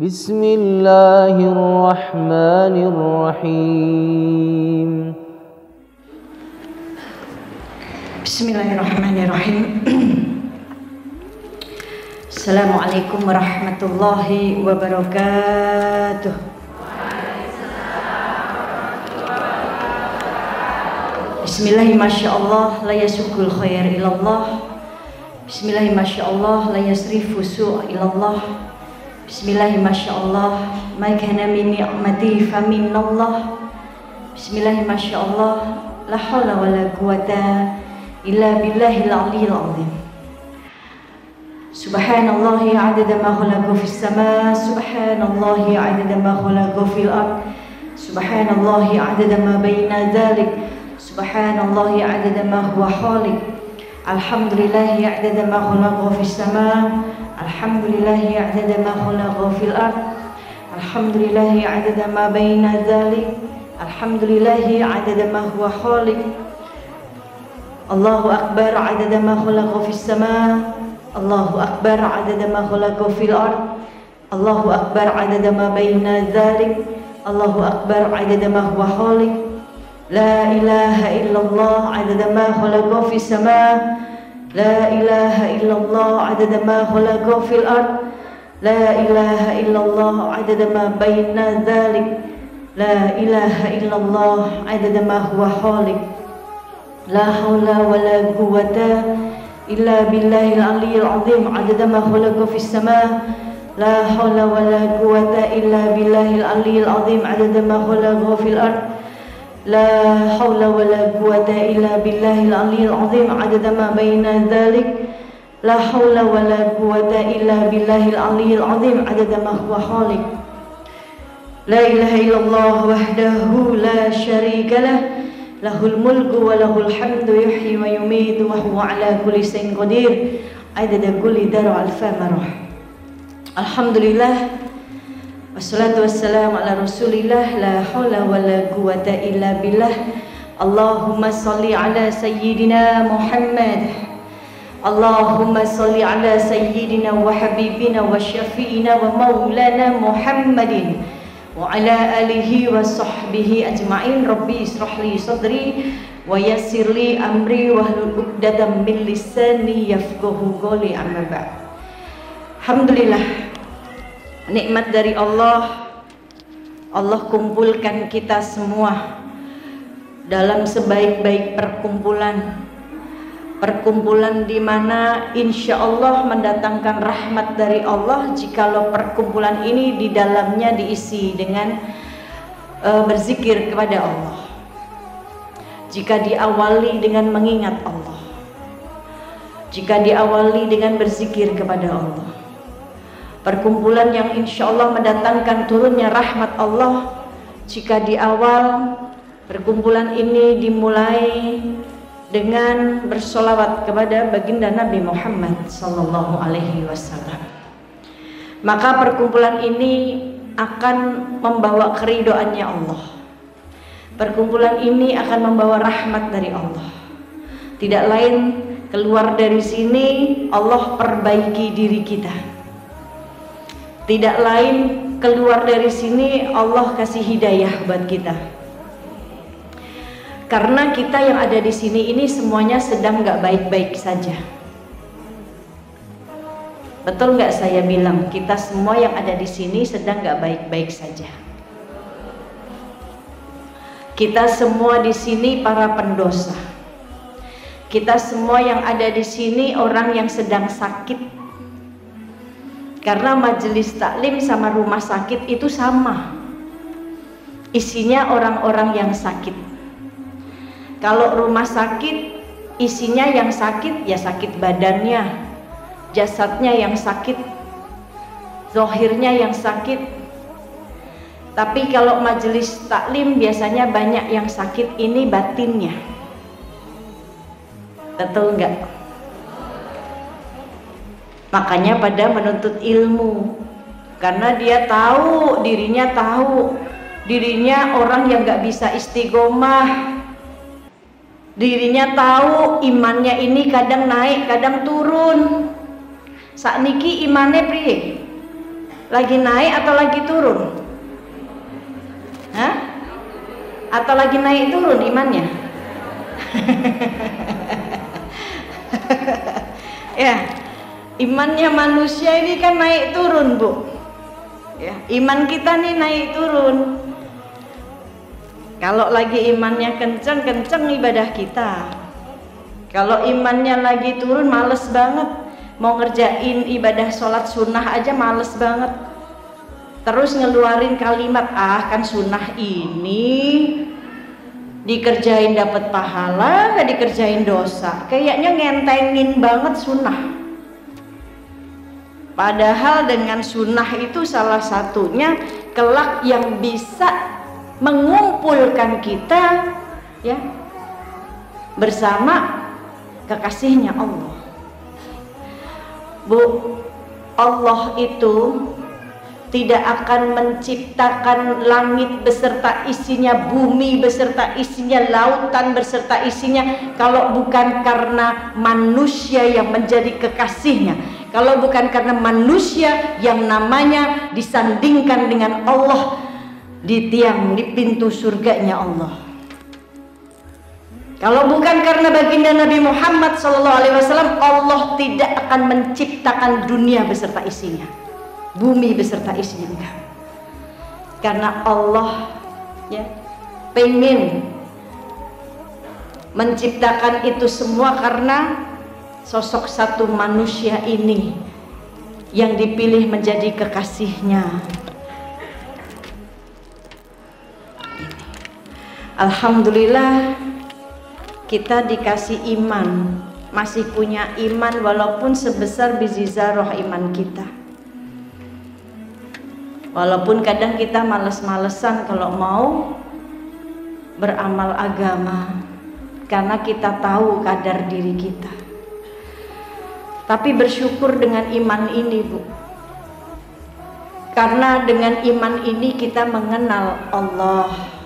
Bismillahirrahmanirrahim. Bismillahirrahmanirrahim. Assalamualaikum warahmatullahi wabarakatuh. Bismillahi masyaallah la yasukul khair ilallah. Bismillahi masyaallah la yasrifu su' ilallah. Bismillahi masyaallah ma kana min ni'mati fa minallah. Bismillahi masyaallah la haula wala quwata illa billahil aliyyil azim. Subhanallahi 'adada ma khalaqa fis sama, subhanallahi 'adada ma khalaqa fil ard, subhanallahi 'adada ma baina dzalik, subhanallahi 'adada ma huwa khaliq. Alhamdulillahi 'adada ma khalaqa fis sama, alhamdulillahi 'adada ma khalaqa fil ard, alhamdulillahi 'adada ma baina dzalik, alhamdulillahi 'adada ma huwa khaliq. Allahu akbar 'adada ma khalaqa fis sama, Allahu akbar 'adada ma khalaqa fil ard, Allahu akbar 'adada ma baina dzalik, Allahu akbar 'adada ma huwa khaliq. La ilaha illallah 'adada ma khalaqa fis sama, la ilaha illallah 'adada ma khalaqa fil ard, la ilaha illallah 'adada ma baina dzalik, la ilaha illallah 'adada ma huwa khaliq. La haula wala quwata illa billahil aliyyil azim 'adada ma khalaqa fis sama, la haula wala quwata illa billahil aliyyil azim 'adada ma khalaqa fil ard, la haula wala quwata illa billahil aliyyil azim 'adada ma baina dzalik, la haula wala quwata illa billahil aliyyil azim 'adada ma huwa khaliq. La ilaha illallah wahdahu la syarika lah, lahul mulku wa lahul hamdu yuhyi wa yumiitu wa huwa ala kulli syai'in qadir, adada kulli dar'a alfa marah. Alhamdulillah wassalatu wassalamu ala rasulillah, la haula wa la quwata illa billah. Allahumma salli ala sayyidina Muhammad, Allahumma salli ala sayyidina wa habibina wa syafi'ina wa maulana Muhammadin wa ala alihi wa sahbihi ajma'in. Rabbi israhli sadri wa yassirli amri wahlul 'uqdatam min lisani yafqahu qawli, amma ba'd. Alhamdulillah, nikmat dari Allah. Allah kumpulkan kita semua dalam sebaik-baik perkumpulan di mana insya Allah mendatangkan rahmat dari Allah jikalau perkumpulan ini di dalamnya diisi dengan berzikir kepada Allah, jika diawali dengan mengingat Allah, jika diawali dengan berzikir kepada Allah. Perkumpulan yang insya Allah mendatangkan turunnya rahmat Allah jika di awal perkumpulan ini dimulai dengan bersolawat kepada baginda Nabi Muhammad sallallahu alaihi wasallam, maka perkumpulan ini akan membawa keridhaannya Allah. Perkumpulan ini akan membawa rahmat dari Allah. Tidak lain keluar dari sini Allah perbaiki diri kita. Tidak lain keluar dari sini Allah kasih hidayah buat kita. Karena kita yang ada di sini ini semuanya sedang nggak baik-baik saja. Betul nggak saya bilang kita semua yang ada di sini sedang nggak baik-baik saja. Kita semua di sini para pendosa. Kita semua yang ada di sini orang yang sedang sakit. Karena majelis taklim sama rumah sakit itu sama. Isinya orang-orang yang sakit. Kalau rumah sakit isinya yang sakit ya sakit badannya, jasadnya yang sakit, zahirnya yang sakit. Tapi kalau majelis taklim biasanya banyak yang sakit ini batinnya. Betul enggak? Makanya pada menuntut ilmu, karena dia tahu dirinya orang yang nggak bisa istiqomah, dirinya tahu imannya ini kadang naik kadang turun. Sakniki imane priye? Lagi naik atau lagi turun? Hah? Atau lagi naik turun imannya? Ya, imannya manusia ini kan naik turun, Bu. Ya, iman kita nih naik turun. Kalau lagi imannya kenceng ibadah kita. Kalau imannya lagi turun, males banget. Mau ngerjain ibadah sholat sunnah aja males banget. Terus ngeluarin kalimat, kan sunnah ini dikerjain dapat pahala, gak dikerjain dosa. Kayaknya ngentengin banget sunnah. Padahal dengan sunnah itu salah satunya kelak yang bisa mengumpulkan kita ya bersama kekasihnya Allah. Bu, Allah itu tidak akan menciptakan langit beserta isinya, bumi beserta isinya, lautan beserta isinya kalau bukan karena manusia yang menjadi kekasihnya, kalau bukan karena manusia yang namanya disandingkan dengan Allah di pintu surganya Allah. Kalau bukan karena baginda Nabi Muhammad SAW, Allah tidak akan menciptakan dunia beserta isinya, bumi beserta isinya, enggak. Karena Allah ya pengen menciptakan itu semua karena sosok satu manusia ini yang dipilih menjadi kekasihnya. Alhamdulillah kita dikasih iman, masih punya iman walaupun sebesar biji zarah iman kita. Walaupun kadang kita males-malesan kalau mau beramal agama karena kita tahu kadar diri kita. Tapi bersyukur dengan iman ini, Bu. Karena dengan iman ini kita mengenal Allah.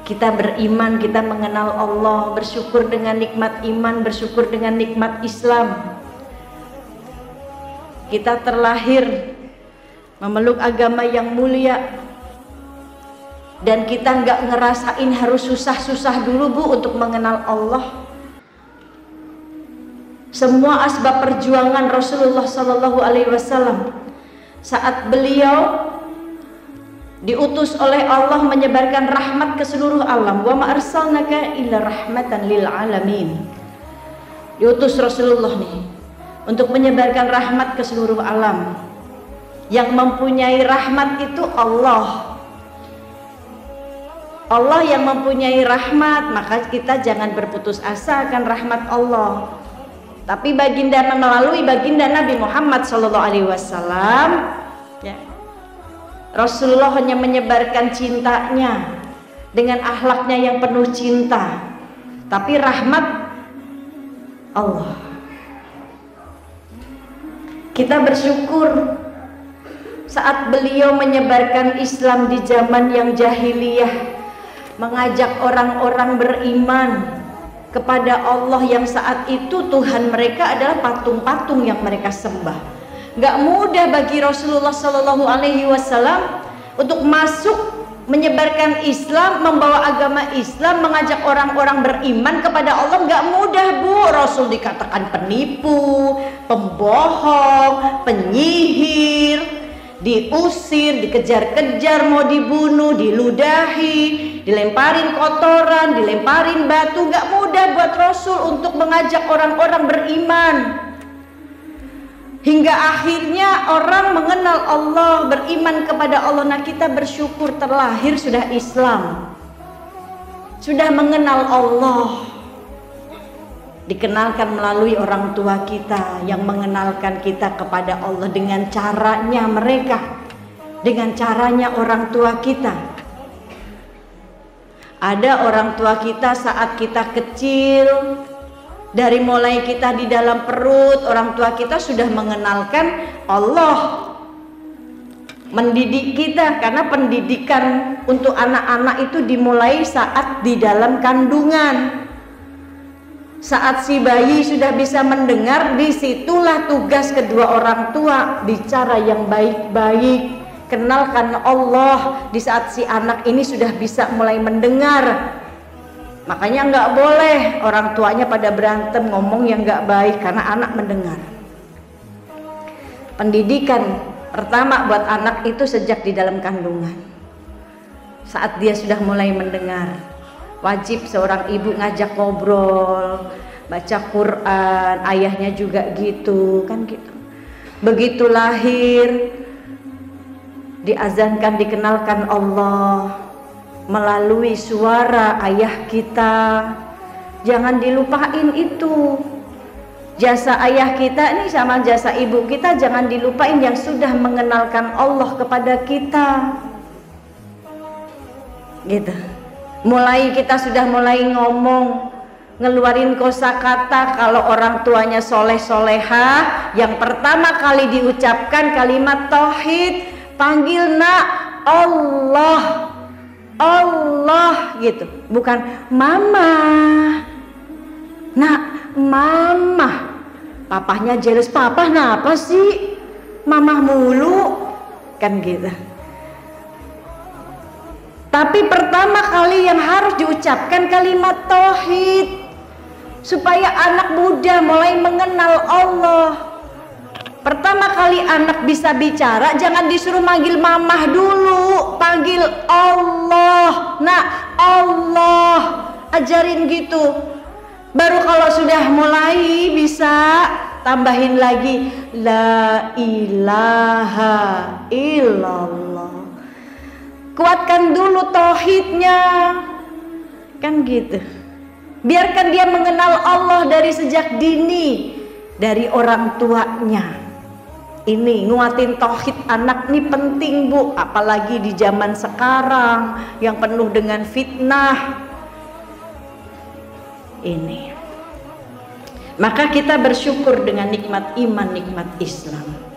Kita beriman, kita mengenal Allah, bersyukur dengan nikmat iman, bersyukur dengan nikmat Islam. Kita terlahir memeluk agama yang mulia, dan kita nggak ngerasain harus susah-susah dulu, Bu, untuk mengenal Allah. Semua asbab perjuangan Rasulullah SAW saat beliau diutus oleh Allah menyebarkan rahmat ke seluruh alam. Wa ma arsalnaka illa rahmatan lil alamin. Diutus Rasulullah nih untuk menyebarkan rahmat ke seluruh alam. Yang mempunyai rahmat itu Allah. Allah yang mempunyai rahmat, maka kita jangan berputus asa akan rahmat Allah. Tapi melalui baginda Nabi Muhammad SAW ya, Rasulullah hanya menyebarkan cintanya dengan akhlaknya yang penuh cinta, tapi rahmat Allah. Kita bersyukur saat beliau menyebarkan Islam di zaman yang jahiliyah, mengajak orang-orang beriman kepada Allah yang saat itu Tuhan mereka adalah patung-patung yang mereka sembah. Gak mudah bagi Rasulullah SAW untuk masuk menyebarkan Islam, membawa agama Islam, mengajak orang-orang beriman kepada Allah. Gak mudah, Bu. Rasul dikatakan penipu, pembohong, penyihir, diusir, dikejar-kejar, mau dibunuh, diludahi, dilemparin kotoran, dilemparin batu. Gak mudah buat Rasul untuk mengajak orang-orang beriman. Hingga akhirnya orang mengenal Allah, beriman kepada Allah. Nah, kita bersyukur terlahir sudah Islam, sudah mengenal Allah, dikenalkan melalui orang tua kita yang mengenalkan kita kepada Allah dengan caranya mereka, dengan caranya orang tua kita. Ada orang tua kita saat kita kecil, dari mulai kita di dalam perut orang tua kita sudah mengenalkan Allah, mendidik kita, karena pendidikan untuk anak-anak itu dimulai saat di dalam kandungan. Saat si bayi sudah bisa mendengar, disitulah tugas kedua orang tua, bicara yang baik-baik, kenalkan Allah. Di saat si anak ini sudah bisa mulai mendengar, makanya nggak boleh orang tuanya pada berantem ngomong yang nggak baik karena anak mendengar. Pendidikan pertama buat anak itu sejak di dalam kandungan. Saat dia sudah mulai mendengar, wajib seorang ibu ngajak ngobrol, baca Quran, ayahnya juga gitu, kan gitu. Begitu lahir, diazankan, dikenalkan Allah melalui suara ayah kita. Jangan dilupain itu. Jasa ayah kita ini sama jasa ibu kita jangan dilupain, yang sudah mengenalkan Allah kepada kita. Gitu. Mulai kita sudah mulai ngomong, ngeluarin kosakata. Kalau orang tuanya soleh soleha, yang pertama kali diucapkan kalimat tauhid, panggil nak Allah, Allah gitu, bukan mama, nak mama. Papahnya jealous, papa kenapa sih mama mulu, kan gitu. Tapi pertama kali yang harus diucapkan kalimat tauhid, supaya anak muda mulai mengenal Allah. Pertama kali anak bisa bicara, jangan disuruh manggil mamah dulu, panggil Allah. Nah, Allah, ajarin gitu. Baru kalau sudah mulai bisa tambahin lagi la ilaha illallah. Kuatkan dulu tauhidnya, kan gitu. Biarkan dia mengenal Allah dari sejak dini, dari orang tuanya. Ini nguatin tauhid anak nih penting, Bu, apalagi di zaman sekarang yang penuh dengan fitnah ini. Maka kita bersyukur dengan nikmat iman, nikmat Islam.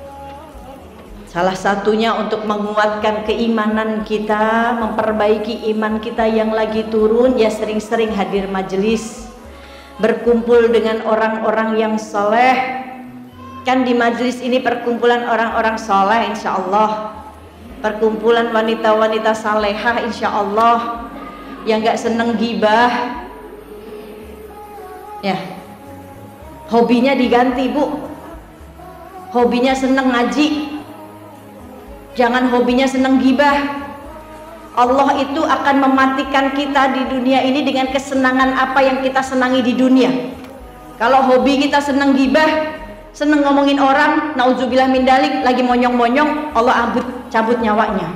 Salah satunya untuk menguatkan keimanan kita, memperbaiki iman kita yang lagi turun, ya sering-sering hadir majelis, berkumpul dengan orang-orang yang soleh. Kan di majelis ini perkumpulan orang-orang soleh, insya Allah. Perkumpulan wanita-wanita salehah, insya Allah, yang gak seneng gibah. Ya, hobinya diganti, Bu. Hobinya seneng ngaji, jangan hobinya seneng gibah. Allah itu akan mematikan kita di dunia ini dengan kesenangan apa yang kita senangi di dunia. Kalau hobi kita seneng gibah, seneng ngomongin orang, nauzubillah min dalik, lagi monyong-monyong, Allah cabut nyawanya.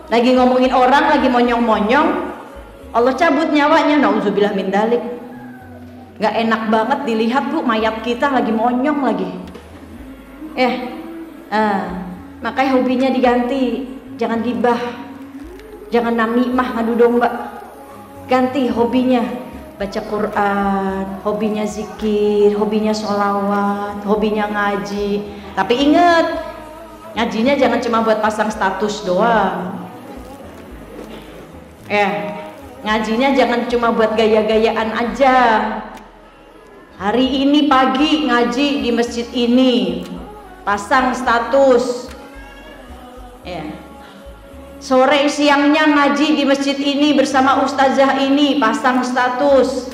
Lagi ngomongin orang, lagi monyong-monyong, Allah cabut nyawanya, nauzubillah min dalik. Gak enak banget dilihat, Bu, mayat kita lagi monyong lagi. Makanya hobinya diganti, jangan gibah, jangan namimah, ngadu domba. Ganti hobinya, baca Quran, hobinya zikir, hobinya sholawat, hobinya ngaji. Tapi ingat, ngajinya jangan cuma buat pasang status doang. Ngajinya jangan cuma buat gaya-gayaan aja. Hari ini pagi ngaji di masjid ini, pasang status. Sore siangnya ngaji di masjid ini bersama ustazah ini, pasang status.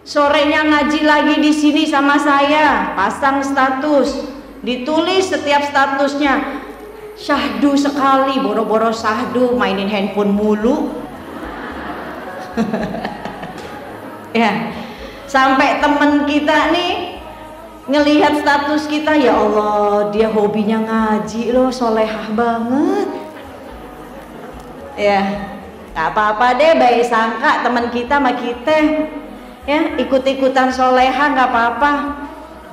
Sorenya ngaji lagi di sini sama saya, pasang status. Ditulis setiap statusnya, syahdu sekali, boro-boro syahdu, mainin handphone mulu. Sampai temen kita nih ngelihat status kita, ya Allah, dia hobinya ngaji loh, solehah banget. Gak apa-apa deh, baik sangka teman kita sama kita, ikut-ikutan solehah gak apa-apa.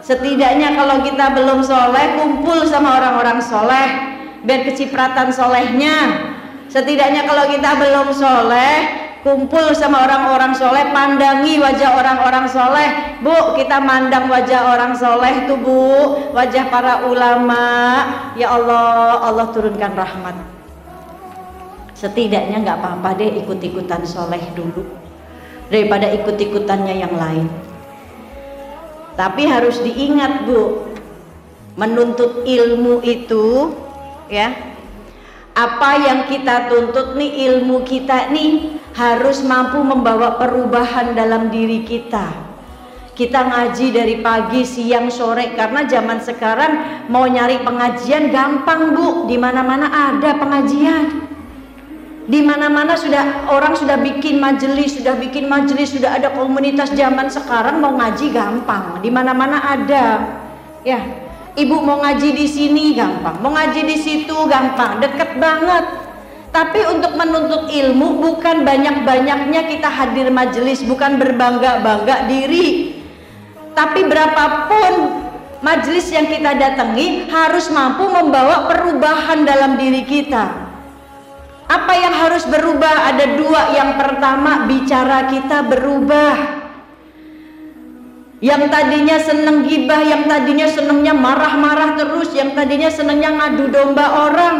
Setidaknya kalau kita belum soleh, kumpul sama orang-orang soleh, biar kecipratan solehnya. Setidaknya kalau kita belum soleh, kumpul sama orang-orang soleh, pandangi wajah orang-orang soleh. Bu, kita mandang wajah orang soleh tuh, Bu, wajah para ulama. Ya Allah, Allah turunkan rahmat. Setidaknya nggak apa-apa deh ikut-ikutan soleh dulu. daripada ikut-ikutannya yang lain. Tapi harus diingat Bu, menuntut ilmu itu ya, apa yang kita tuntut nih, ilmu kita nih harus mampu membawa perubahan dalam diri kita. Kita ngaji dari pagi, siang, sore, karena zaman sekarang mau nyari pengajian gampang Bu, di mana-mana ada pengajian. Di mana-mana orang sudah bikin majelis, sudah ada komunitas. Zaman sekarang mau ngaji gampang, di mana-mana ada. Ya, Ibu mau ngaji di sini gampang, mau ngaji di situ gampang, deket banget. Tapi untuk menuntut ilmu bukan banyak-banyaknya kita hadir majelis, bukan berbangga-bangga diri. Tapi berapapun majelis yang kita datangi harus mampu membawa perubahan dalam diri kita. Apa yang harus berubah? Ada dua. Yang pertama, bicara kita berubah. Yang tadinya seneng gibah, yang tadinya senengnya marah-marah terus, yang tadinya senengnya ngadu domba orang,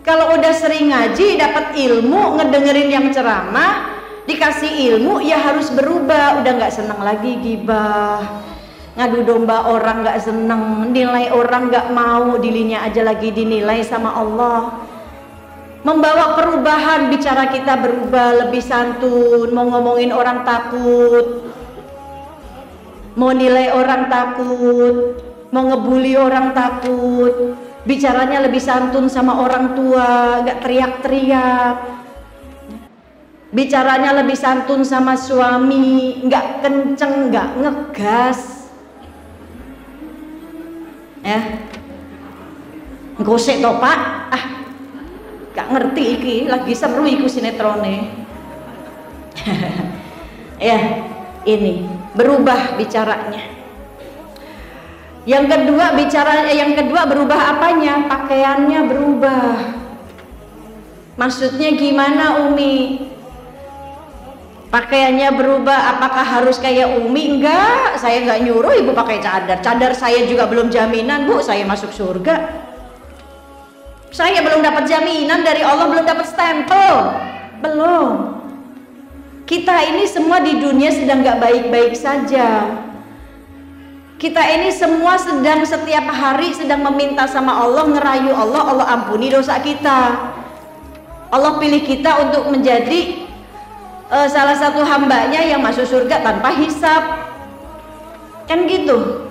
kalau udah sering ngaji, dapat ilmu, ngedengerin yang ceramah, dikasih ilmu, ya harus berubah. Udah nggak seneng lagi gibah, ngadu domba orang, nggak seneng, nilai orang nggak mau, dirinya aja lagi dinilai sama Allah. Membawa perubahan, bicara kita berubah, lebih santun, mau ngomongin orang takut, mau nilai orang takut, mau ngebully orang takut, bicaranya lebih santun sama orang tua, gak teriak-teriak, bicaranya lebih santun sama suami, gak kenceng, gak ngegas, ya, gosek toh Pak, gak ngerti iki, lagi seru iku sinetrone. Ya, ini berubah bicaranya. Yang kedua berubah apanya? Pakaiannya berubah. Maksudnya gimana Umi? Pakaiannya berubah, apakah harus kayak Umi? Enggak, saya enggak nyuruh Ibu pakai cadar. Cadar saya juga belum jaminan Bu, saya masuk surga. Saya belum dapat jaminan dari Allah, belum dapat stempel, belum. Kita ini semua di dunia sedang gak baik-baik saja. Kita ini semua sedang setiap hari sedang meminta sama Allah, ngerayu Allah, Allah ampuni dosa kita. Allah pilih kita untuk menjadi salah satu hambanya yang masuk surga tanpa hisab. Kan gitu.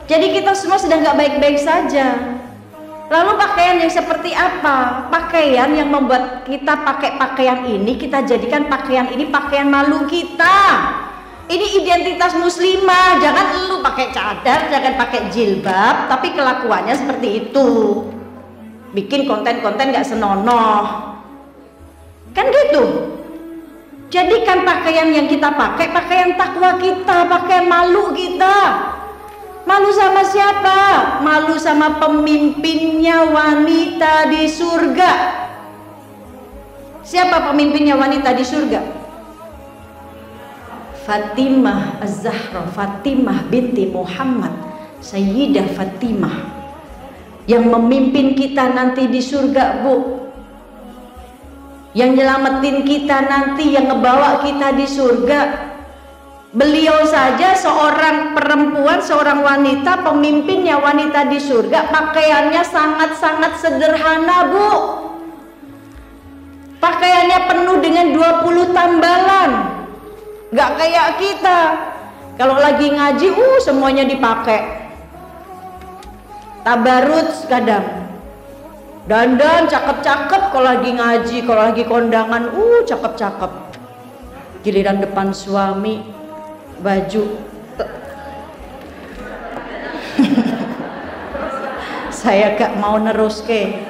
Jadi kita semua sedang gak baik-baik saja. Lalu pakaian yang seperti apa? Pakaian yang membuat kita pakai pakaian ini, kita jadikan pakaian ini pakaian malu kita. Ini identitas muslimah. Jangan lu pakai cadar, jangan pakai jilbab, tapi kelakuannya seperti itu. Bikin konten-konten gak senonoh. Kan gitu. Jadikan pakaian yang kita pakai, pakaian takwa kita, pakaian malu kita. Malu sama siapa? Malu sama pemimpinnya wanita di surga. Siapa pemimpinnya wanita di surga? Fatimah Az-Zahra, Fatimah binti Muhammad, Sayyidah Fatimah, yang memimpin kita nanti di surga Bu, yang nyelamatin kita nanti, yang ngebawa kita di surga. Beliau saja seorang perempuan, seorang wanita, pemimpinnya wanita di surga, pakaiannya sangat-sangat sederhana Bu. Pakaiannya penuh dengan 20 tambalan. Gak kayak kita. Kalau lagi ngaji, semuanya dipakai. Tabarut kadang. Dandan cakep-cakep kalau lagi ngaji, kalau lagi kondangan, cakep-cakep. Giliran depan suami, baju saya gak mau nerus ke.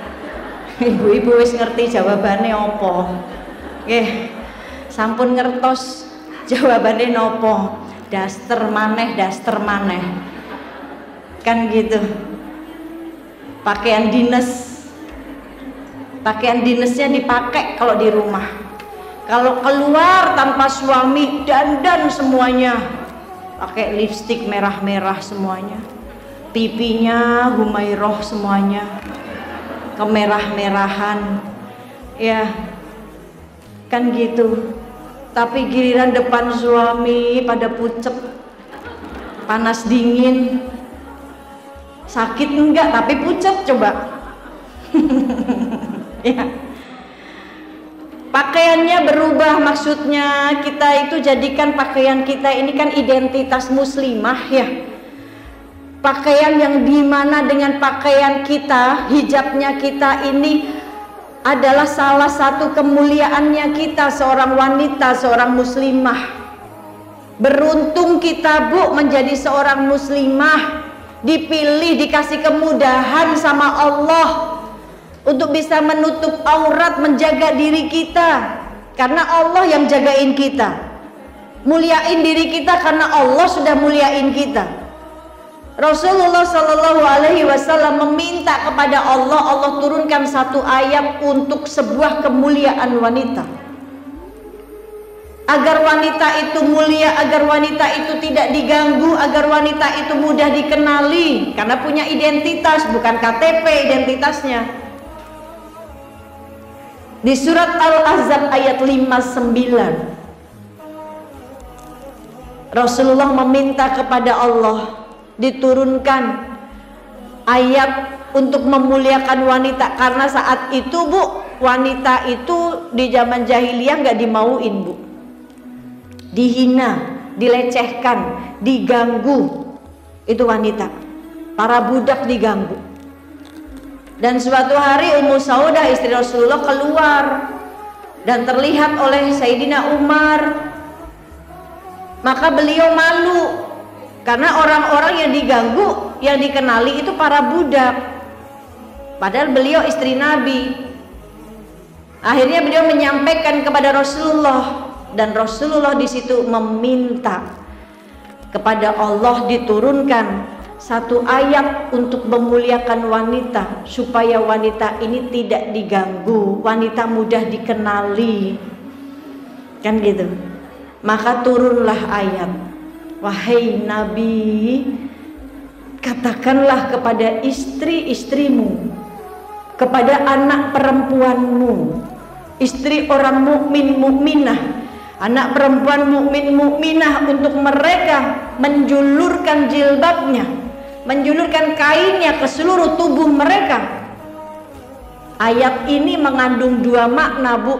Ibu-ibu wis ngerti jawabannya opo. Sampun ngertos jawabannya nopo. Daster maneh kan gitu. Pakaian dinasnya dipakai kalau di rumah. Kalau keluar tanpa suami, dandan semuanya, pakai lipstik merah-merah semuanya, pipinya Humairoh semuanya, kemerah-merahan, ya kan gitu. Tapi giliran depan suami pada pucet, panas dingin, sakit enggak tapi pucet coba. Ya. Pakaiannya berubah, maksudnya kita itu jadikan pakaian kita ini kan identitas muslimah ya. Pakaian yang dimana dengan pakaian kita, hijabnya kita ini adalah salah satu kemuliaannya kita seorang wanita, seorang muslimah. Beruntung kita Bu menjadi seorang muslimah, dipilih, dikasih kemudahan sama Allah untuk bisa menutup aurat, menjaga diri kita, karena Allah yang jagain kita. Muliain diri kita karena Allah sudah muliain kita. Rasulullah Shallallahu Alaihi Wasallam meminta kepada Allah, Allah turunkan satu ayat untuk sebuah kemuliaan wanita, agar wanita itu mulia, agar wanita itu tidak diganggu, agar wanita itu mudah dikenali, karena punya identitas, bukan KTP identitasnya. Di surat Al-Ahzab ayat 59, Rasulullah meminta kepada Allah diturunkan ayat untuk memuliakan wanita, karena saat itu Bu, wanita itu di zaman jahiliyah nggak dimauin Bu, dihina, dilecehkan, diganggu. Itu wanita, para budak diganggu. Dan suatu hari Ummu Saudah istri Rasulullah keluar dan terlihat oleh Sayyidina Umar, maka beliau malu karena orang-orang yang diganggu, yang dikenali itu para budak, padahal beliau istri Nabi. Akhirnya beliau menyampaikan kepada Rasulullah, dan Rasulullah di situ meminta kepada Allah diturunkan satu ayat untuk memuliakan wanita, supaya wanita ini tidak diganggu, wanita mudah dikenali, kan gitu. Maka turunlah ayat, wahai Nabi, katakanlah kepada istri-istrimu, kepada anak perempuanmu, istri orang mukmin mukminah, anak perempuan mukmin mukminah, untuk mereka menjulurkan jilbabnya, menjulurkan kainnya ke seluruh tubuh mereka. Ayat ini mengandung dua makna Bu,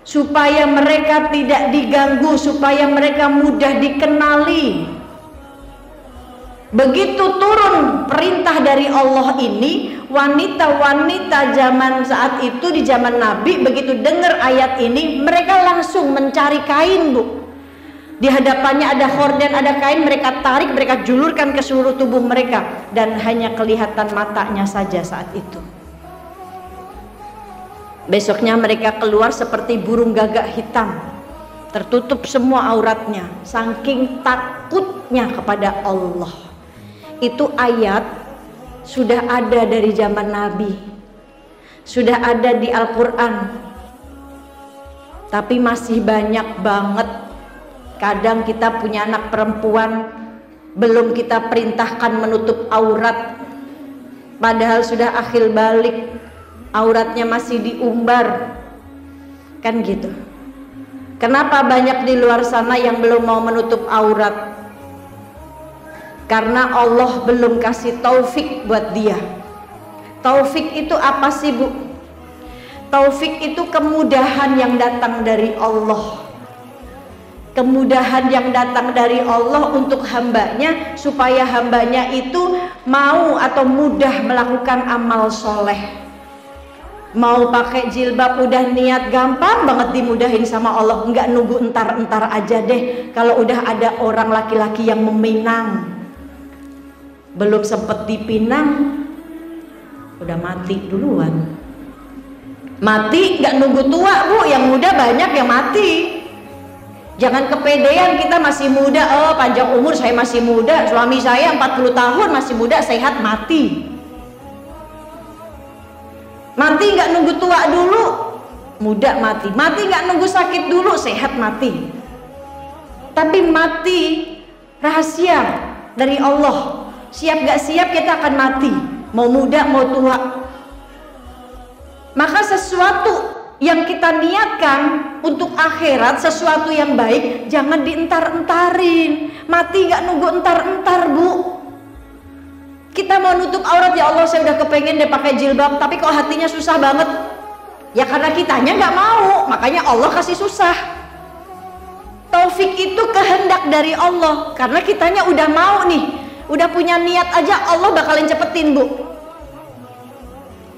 supaya mereka tidak diganggu, supaya mereka mudah dikenali. Begitu turun perintah dari Allah ini, wanita-wanita zaman saat itu di zaman Nabi begitu dengar ayat ini, mereka langsung mencari kain Bu. Di hadapannya ada horden, ada kain, mereka tarik, mereka julurkan ke seluruh tubuh mereka, dan hanya kelihatan matanya saja saat itu. Besoknya mereka keluar seperti burung gagak hitam, tertutup semua auratnya, saking takutnya kepada Allah. Itu ayat sudah ada dari zaman Nabi, sudah ada di Al-Quran, tapi masih banyak banget. Kadang kita punya anak perempuan, belum kita perintahkan menutup aurat, padahal sudah akhil balik, auratnya masih diumbar, kan gitu. Kenapa banyak di luar sana yang belum mau menutup aurat? Karena Allah belum kasih taufik buat dia. Taufik itu apa sih Bu? Taufik itu kemudahan yang datang dari Allah, kemudahan yang datang dari Allah untuk hambanya, supaya hambanya itu mau atau mudah melakukan amal soleh. Mau pakai jilbab udah niat, gampang banget dimudahin sama Allah. Enggak nunggu entar-entar aja deh. Kalau udah ada orang laki-laki yang meminang, belum sempet dipinang udah mati duluan. Mati nggak nunggu tua Bu, yang muda banyak yang mati. Jangan kepedean kita masih muda, oh panjang umur, saya masih muda, suami saya 40 tahun masih muda, sehat, mati. Mati nggak nunggu tua dulu, muda mati. Mati nggak nunggu sakit dulu, sehat mati. Tapi mati rahasia dari Allah. Siap gak siap kita akan mati, mau muda mau tua. Maka sesuatu yang kita niatkan untuk akhirat, sesuatu yang baik, jangan dientar-entarin. Mati nggak nunggu entar-entar, Bu. Kita mau nutup aurat, ya Allah saya udah kepengen deh pakai jilbab, tapi kok hatinya susah banget. Ya karena kitanya nggak mau, makanya Allah kasih susah. Taufik itu kehendak dari Allah, karena kitanya udah mau nih, udah punya niat aja, Allah bakalan cepetin, Bu.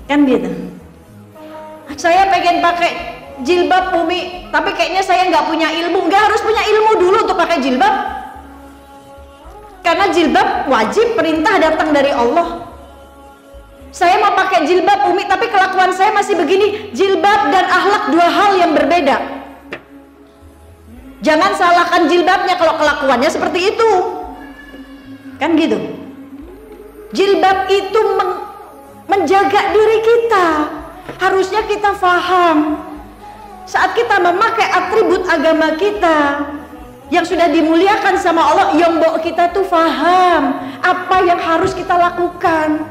Kan gitu. Saya pengen pakai jilbab, Umi, tapi kayaknya saya nggak punya ilmu. Nggak harus punya ilmu dulu untuk pakai jilbab, karena jilbab wajib, perintah datang dari Allah. Saya mau pakai jilbab, Umi, tapi kelakuan saya masih begini. Jilbab dan akhlak dua hal yang berbeda. Jangan salahkan jilbabnya kalau kelakuannya seperti itu. Kan gitu. Jilbab itu menjaga diri kita. Harusnya kita faham saat kita memakai atribut agama kita yang sudah dimuliakan sama Allah, yang bawa kita tuh faham apa yang harus kita lakukan.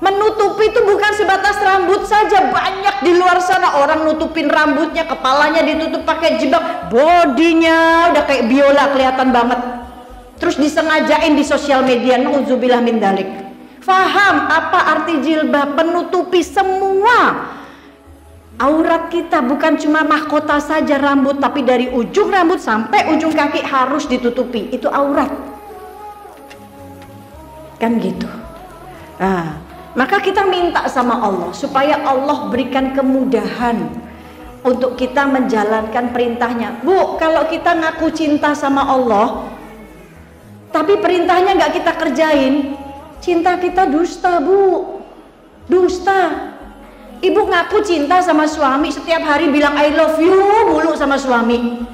Menutupi itu bukan sebatas rambut saja. Banyak di luar sana orang nutupin rambutnya, kepalanya ditutup pakai jilbab, bodinya udah kayak biola kelihatan banget, terus disengajain di sosial media. Nauzubillah min dalik. Faham apa arti jilbab, menutupi semua aurat kita, bukan cuma mahkota saja rambut, tapi dari ujung rambut sampai ujung kaki harus ditutupi, itu aurat. Kan gitu. Nah, maka kita minta sama Allah supaya Allah berikan kemudahan untuk kita menjalankan perintahnya. Bu, kalau kita ngaku cinta sama Allah tapi perintahnya nggak kita kerjain, cinta kita dusta, Bu. Dusta. Ibu ngaku cinta sama suami, setiap hari bilang I love you mulu sama suami,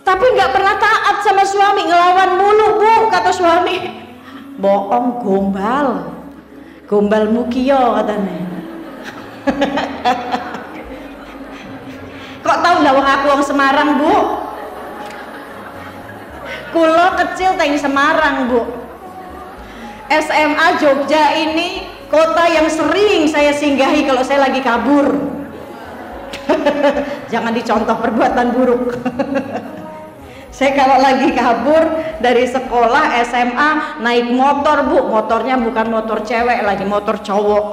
tapi nggak pernah taat sama suami, ngelawan mulu, Bu, kata suami. Bohong, gombal. Gombal mukio katanya. Kok tahu lah wong aku wong Semarang, Bu? Kulo kecil teng Semarang, Bu. SMA Jogja ini kota yang sering saya singgahi kalau saya lagi kabur. Jangan dicontoh perbuatan buruk. Saya kalau lagi kabur dari sekolah SMA naik motor, Bu. Motornya bukan motor cewek lagi, motor cowok.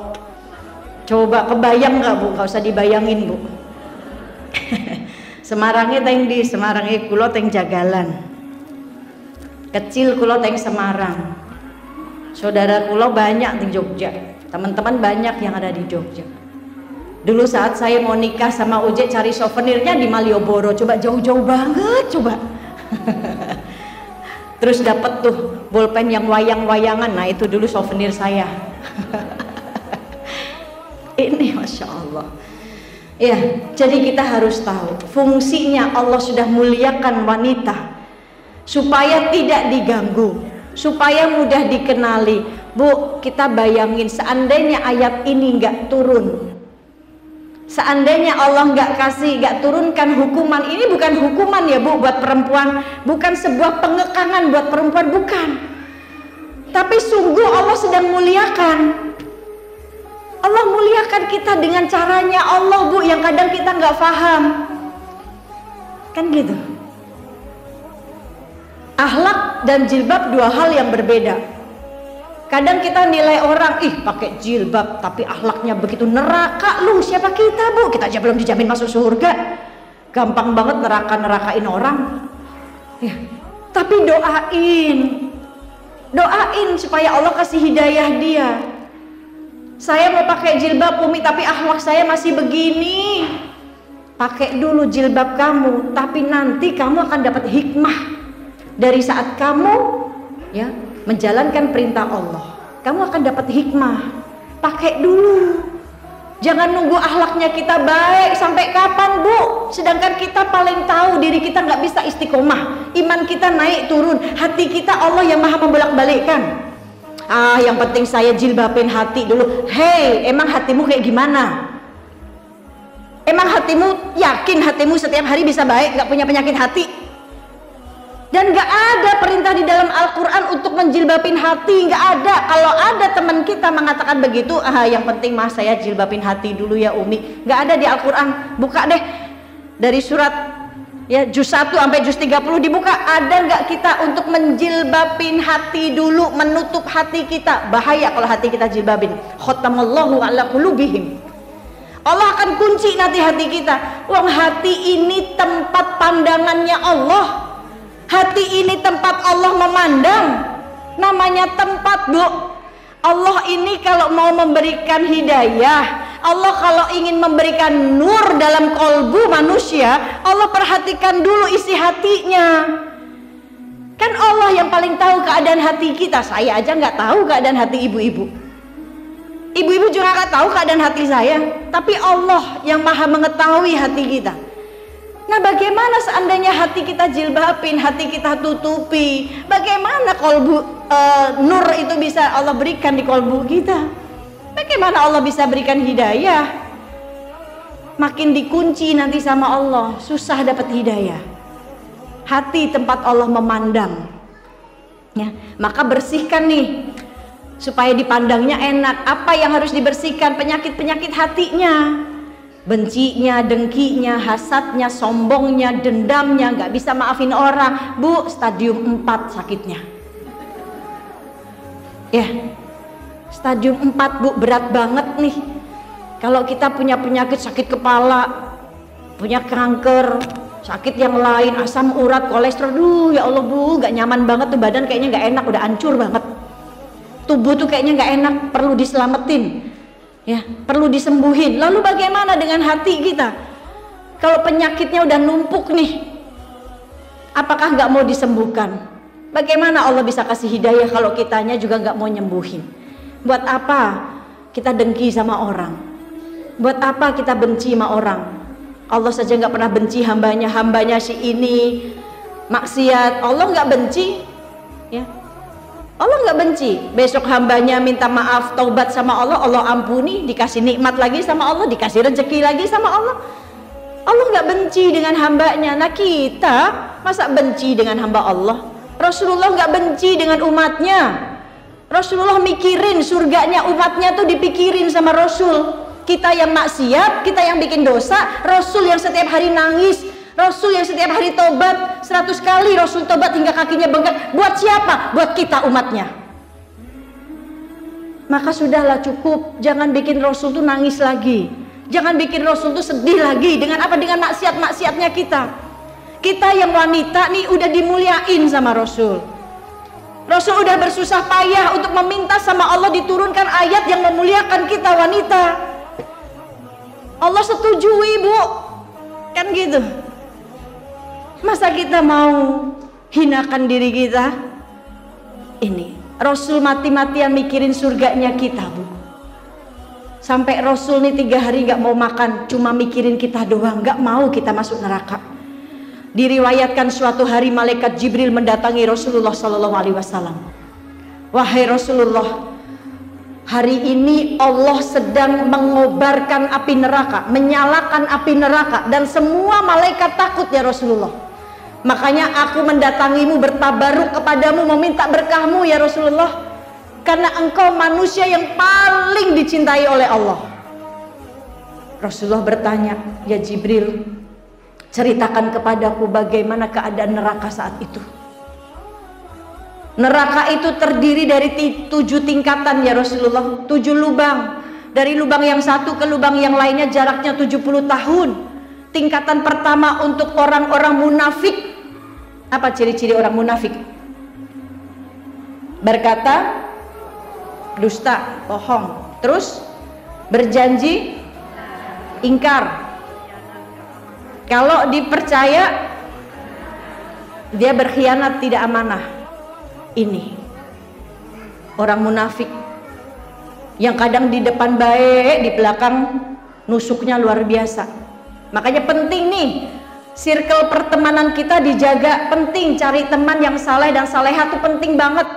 Coba kebayang nggak, Bu? Nggak usah dibayangin, Bu. Semarangnya teng di Semarangnya kulo teng Jagalan. Kecil kulo teng Semarang. Saudara kulo banyak di Jogja, teman-teman banyak yang ada di Jogja. Dulu saat saya mau nikah sama Uje, cari souvenirnya di Malioboro, coba jauh-jauh banget, coba. Terus dapat tuh bolpen yang wayang-wayangan, nah itu dulu souvenir saya. Ini Masya Allah. Ya, jadi kita harus tahu fungsinya. Allah sudah muliakan wanita supaya tidak diganggu, supaya mudah dikenali. Bu, kita bayangin seandainya ayat ini nggak turun, seandainya Allah nggak turunkan hukuman ini, bukan hukuman ya, Bu, buat perempuan, bukan sebuah pengekangan buat perempuan, bukan, tapi sungguh Allah sedang muliakan. Allah muliakan kita dengan caranya Allah, Bu, yang kadang kita nggak paham. Kan gitu. Akhlak dan jilbab dua hal yang berbeda. Kadang kita nilai orang, ih pakai jilbab tapi akhlaknya begitu neraka. Lu siapa kita, Bu? Kita aja belum dijamin masuk surga, gampang banget neraka-nerakain orang ya. Tapi doain supaya Allah kasih hidayah dia. Saya mau pakai jilbab, Umi, tapi akhlak saya masih begini. Pakai dulu jilbab kamu, tapi nanti kamu akan dapat hikmah dari saat kamu ya menjalankan perintah Allah. Kamu akan dapat hikmah. Pakai dulu. Jangan nunggu akhlaknya kita baik sampai kapan, Bu? Sedangkan kita paling tahu diri kita nggak bisa istiqomah. Iman kita naik turun. Hati kita Allah yang maha membolak-balikkan. Yang penting saya jilbabin hati dulu. Hei, emang hatimu kayak gimana? Emang hatimu yakin hatimu setiap hari bisa baik, nggak punya penyakit hati? Dan gak ada perintah di dalam Al-Quran untuk menjilbabin hati, gak ada. Kalau ada teman kita mengatakan begitu, yang penting mas saya jilbabin hati dulu ya Umi, gak ada di Al-Quran. Buka deh dari surat ya juz 1 sampai juz 30 dibuka, ada gak kita untuk menjilbabin hati dulu, menutup hati kita? Bahaya kalau hati kita jilbabin. Khotamallahu ala qulubihim. Allah akan kunci nanti hati kita. Wong hati ini tempat pandangannya Allah. Hati ini tempat Allah memandang. Namanya tempat, Bu. Allah ini kalau mau memberikan hidayah, Allah kalau ingin memberikan nur dalam kolbu manusia, Allah perhatikan dulu isi hatinya. Kan Allah yang paling tahu keadaan hati kita. Saya aja nggak tahu keadaan hati ibu-ibu. Ibu-ibu juga nggak tahu keadaan hati saya. Tapi Allah yang maha mengetahui hati kita. Nah, bagaimana seandainya hati kita jilbabin, hati kita tutupi? Bagaimana kolbu nur itu bisa Allah berikan di kolbu kita? Bagaimana Allah bisa berikan hidayah? Makin dikunci nanti sama Allah, susah dapat hidayah. Hati tempat Allah memandang. Ya, maka bersihkan nih supaya dipandangnya enak. Apa yang harus dibersihkan? Penyakit-penyakit hatinya. Bencinya, dengkinya, hasadnya, sombongnya, dendamnya, nggak bisa maafin orang. Bu, stadium 4 sakitnya. Ya, stadium 4 Bu, berat banget nih. Kalau kita punya penyakit sakit kepala, punya kanker, sakit yang lain, asam urat, kolesterol, ya Allah Bu, nggak nyaman banget tuh badan, kayaknya nggak enak, udah hancur banget. Tubuh tuh kayaknya nggak enak, perlu diselamatin. Ya, perlu disembuhin. Lalu bagaimana dengan hati kita? Kalau penyakitnya udah numpuk nih, apakah nggak mau disembuhkan? Bagaimana Allah bisa kasih hidayah kalau kitanya juga nggak mau nyembuhin? Buat apa kita dengki sama orang? Buat apa kita benci sama orang? Allah saja nggak pernah benci hambanya si ini maksiat. Allah nggak benci, ya. Allah nggak benci. Besok hambanya minta maaf, taubat sama Allah, Allah ampuni, dikasih nikmat lagi sama Allah, dikasih rezeki lagi sama Allah. Allah nggak benci dengan hambanya. Nah, kita masa benci dengan hamba Allah? Rasulullah nggak benci dengan umatnya. Rasulullah mikirin surganya umatnya tuh dipikirin sama Rasul. Kita yang maksiat, kita yang bikin dosa, Rasul yang setiap hari nangis, Rasul yang setiap hari tobat 100 kali, Rasul tobat hingga kakinya bengkak. Buat siapa? Buat kita umatnya. Maka sudahlah, cukup. Jangan bikin Rasul tuh nangis lagi. Jangan bikin Rasul tuh sedih lagi. Dengan apa? Dengan maksiat-maksiatnya kita. Kita yang wanita nih udah dimuliain sama Rasul. Rasul udah bersusah payah untuk meminta sama Allah diturunkan ayat yang memuliakan kita wanita. Allah setujui, Bu. Kan gitu. Masa kita mau hinakan diri kita? Ini Rasul mati-matian mikirin surganya kita, Bu. Sampai Rasul nih 3 hari gak mau makan, cuma mikirin kita doang, gak mau kita masuk neraka. Diriwayatkan suatu hari malaikat Jibril mendatangi Rasulullah SAW. Wahai Rasulullah, hari ini Allah sedang mengobarkan api neraka, menyalakan api neraka, dan semua malaikat takut ya Rasulullah. Makanya aku mendatangimu, bertabaruk kepadamu, meminta berkahmu ya Rasulullah, karena engkau manusia yang paling dicintai oleh Allah. Rasulullah bertanya, ya Jibril, ceritakan kepadaku bagaimana keadaan neraka saat itu. Neraka itu terdiri dari 7 tingkatan ya Rasulullah, 7 lubang. Dari lubang yang satu ke lubang yang lainnya jaraknya 70 tahun. Tingkatan pertama untuk orang-orang munafik. Apa ciri-ciri orang munafik? Berkata dusta, bohong. Terus berjanji ingkar. Kalau dipercaya dia berkhianat, tidak amanah. Ini orang munafik yang kadang di depan baik, di belakang nusuknya luar biasa. Makanya penting nih, circle pertemanan kita dijaga. Penting cari teman yang saleh dan saleha, itu penting banget.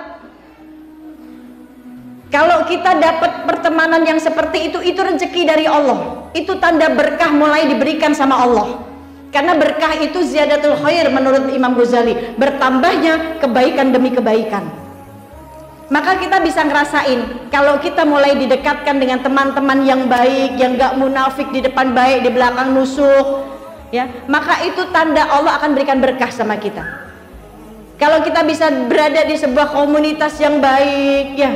Kalau kita dapat pertemanan yang seperti itu rezeki dari Allah. Itu tanda berkah mulai diberikan sama Allah. Karena berkah itu ziyadatul khair menurut Imam Ghazali, bertambahnya kebaikan demi kebaikan. Maka kita bisa ngerasain kalau kita mulai didekatkan dengan teman-teman yang baik, yang gak munafik, di depan baik, di belakang nusuk, ya, maka itu tanda Allah akan berikan berkah sama kita. Kalau kita bisa berada di sebuah komunitas yang baik, ya,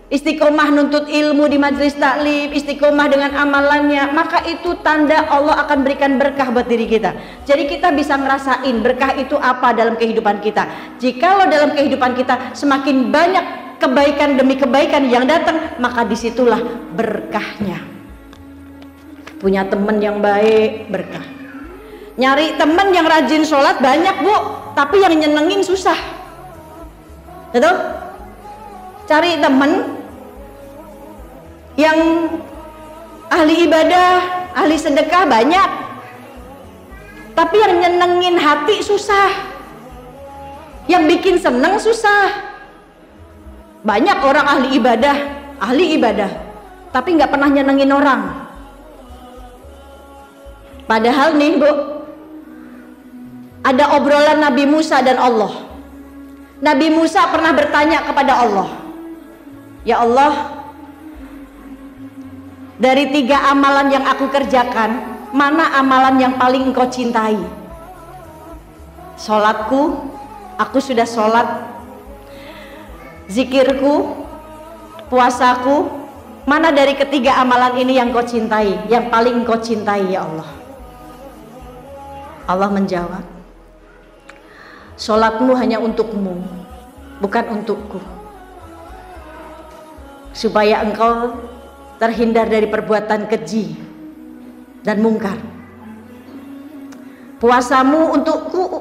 istiqomah nuntut ilmu di majelis taklim, istiqomah dengan amalannya, maka itu tanda Allah akan berikan berkah buat diri kita. Jadi kita bisa ngerasain berkah itu apa dalam kehidupan kita. Jikalau dalam kehidupan kita semakin banyak kebaikan demi kebaikan yang datang, maka disitulah berkahnya. Punya teman yang baik, berkah. Nyari teman yang rajin sholat banyak bu, tapi yang nyenengin susah. Betul? Cari teman yang ahli ibadah, ahli sedekah banyak, tapi yang nyenengin hati susah, yang bikin seneng susah. Banyak orang ahli ibadah, tapi nggak pernah nyenengin orang. Padahal nih bu, ada obrolan Nabi Musa dan Allah. Nabi Musa pernah bertanya kepada Allah, ya Allah, dari 3 amalan yang aku kerjakan, mana amalan yang paling engkau cintai? Sholatku, aku sudah sholat. Zikirku, puasaku, mana dari ketiga amalan ini yang kau cintai, yang paling engkau cintai ya Allah? Allah menjawab, sholatmu hanya untukmu, bukan untukku, supaya engkau terhindar dari perbuatan keji dan mungkar. Puasamu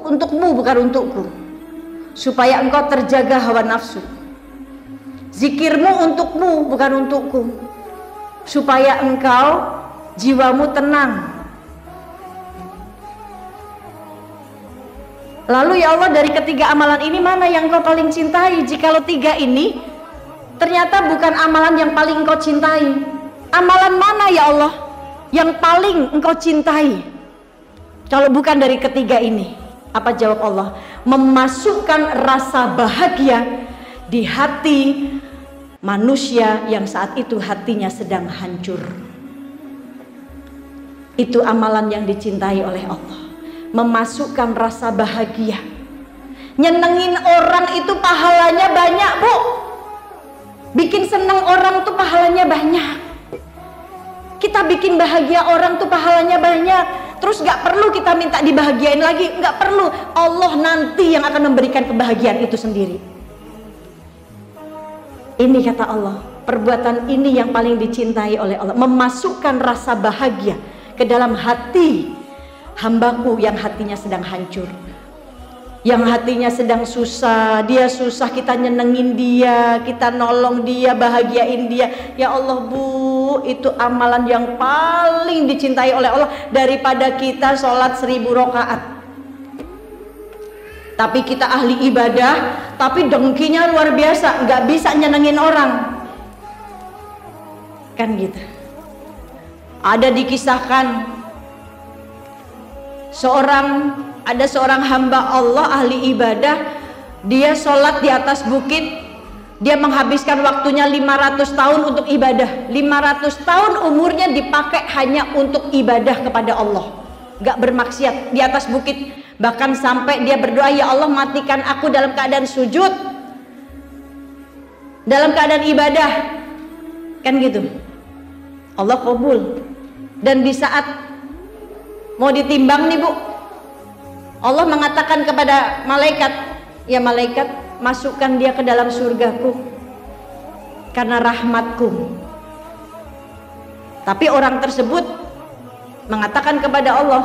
untukmu bukan untukku, supaya engkau terjaga hawa nafsu. Zikirmu untukmu bukan untukku, supaya engkau jiwamu tenang. Lalu ya Allah, dari ketiga amalan ini mana yang engkau paling cintai? Jikalau 3 ini ternyata bukan amalan yang paling engkau cintai, amalan mana ya Allah yang paling engkau cintai kalau bukan dari ketiga ini? Apa jawab Allah? Memasukkan rasa bahagia di hati manusia yang saat itu hatinya sedang hancur. Itu amalan yang dicintai oleh Allah, memasukkan rasa bahagia. Nyenengin orang itu pahalanya banyak bu, bikin seneng orang tuh pahalanya banyak. Kita bikin bahagia orang tuh pahalanya banyak. Terus gak perlu kita minta dibahagiain lagi, gak perlu. Allah nanti yang akan memberikan kebahagiaan itu sendiri. Ini kata Allah, perbuatan ini yang paling dicintai oleh Allah, memasukkan rasa bahagia ke dalam hati hambaku yang hatinya sedang hancur, yang hatinya sedang susah. Dia susah, kita nyenengin dia, kita nolong dia, bahagiain dia. Ya Allah bu, itu amalan yang paling dicintai oleh Allah daripada kita sholat 1000 rakaat. Tapi kita ahli ibadah, tapi dengkinya luar biasa, nggak bisa nyenengin orang, kan gitu. Ada dikisahkan ada seorang hamba Allah ahli ibadah, dia sholat di atas bukit, dia menghabiskan waktunya 500 tahun untuk ibadah. 500 tahun umurnya dipakai hanya untuk ibadah kepada Allah, nggak bermaksiat di atas bukit. Bahkan sampai dia berdoa, ya Allah matikan aku dalam keadaan sujud, dalam keadaan ibadah, kan gitu. Allah kabul. Dan di saat mau ditimbang nih bu, Allah mengatakan kepada malaikat, ya malaikat, masukkan dia ke dalam surgaku karena rahmatku. Tapi orang tersebut mengatakan kepada Allah,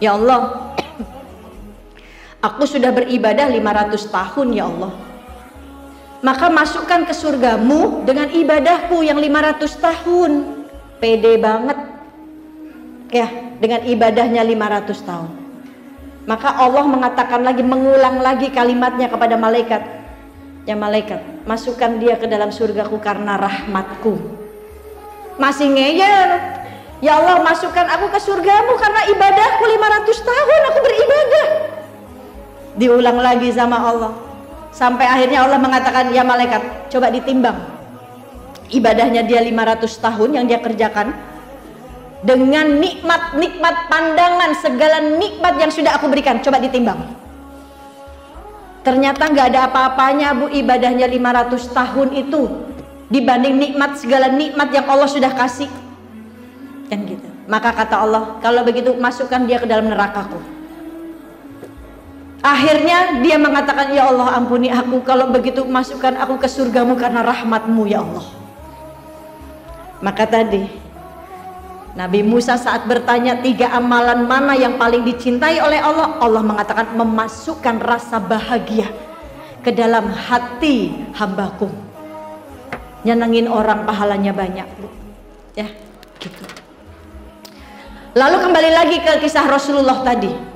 ya Allah, aku sudah beribadah 500 tahun ya Allah, maka masukkan ke surgamu dengan ibadahku yang 500 tahun. Pede banget ya, dengan ibadahnya 500 tahun. Maka Allah mengatakan lagi, mengulang lagi kalimatnya kepada malaikat, ya malaikat, masukkan dia ke dalam surgaku karena rahmatku. Masih ngeyel, Ya Allah, masukkan aku ke surgamu karena ibadahku 500 tahun aku beribadah. Diulang lagi sama Allah. Sampai akhirnya Allah mengatakan, ya malaikat, coba ditimbang ibadahnya dia 500 tahun yang dia kerjakan dengan nikmat-nikmat pandangan, segala nikmat yang sudah aku berikan, coba ditimbang. Ternyata nggak ada apa-apanya Bu ibadahnya 500 tahun itu dibanding nikmat, segala nikmat yang Allah sudah kasih. Kan gitu. Maka kata Allah, kalau begitu masukkan dia ke dalam nerakaku. Akhirnya dia mengatakan, ya Allah ampuni aku, kalau begitu masukkan aku ke surgamu karena rahmatmu ya Allah. Maka tadi Nabi Musa saat bertanya 3 amalan mana yang paling dicintai oleh Allah, Allah mengatakan memasukkan rasa bahagia ke dalam hati hambaku. Nyenengin orang pahalanya banyak Bu. Ya gitu. Lalu kembali lagi ke kisah Rasulullah tadi.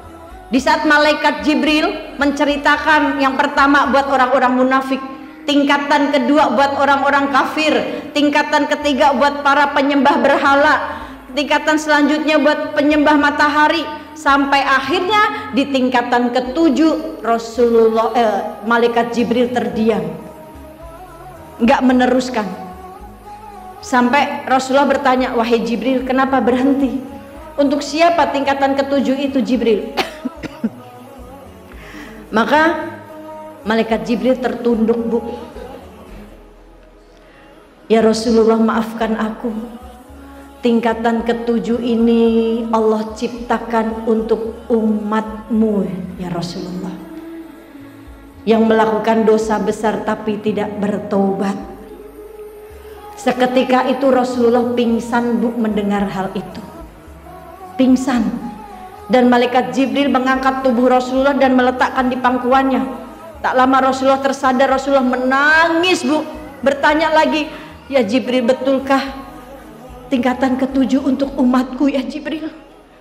Di saat malaikat Jibril menceritakan yang pertama buat orang-orang munafik, tingkatan kedua buat orang-orang kafir, tingkatan ketiga buat para penyembah berhala, tingkatan selanjutnya buat penyembah matahari, sampai akhirnya di tingkatan ketujuh Rasulullah malaikat Jibril terdiam, nggak meneruskan. Sampai Rasulullah bertanya, wahai Jibril, kenapa berhenti? Untuk siapa tingkatan ketujuh itu Jibril? Maka malaikat Jibril tertunduk Bu. Ya Rasulullah, maafkan aku. Tingkatan ketujuh ini Allah ciptakan untuk umatmu ya Rasulullah, yang melakukan dosa besar tapi tidak bertobat. Seketika itu Rasulullah pingsan Bu mendengar hal itu. Pingsan. Dan malaikat Jibril mengangkat tubuh Rasulullah dan meletakkan di pangkuannya. Tak lama Rasulullah tersadar, Rasulullah menangis Bu. Bertanya lagi, ya Jibril, betulkah tingkatan ketujuh untuk umatku ya Jibril?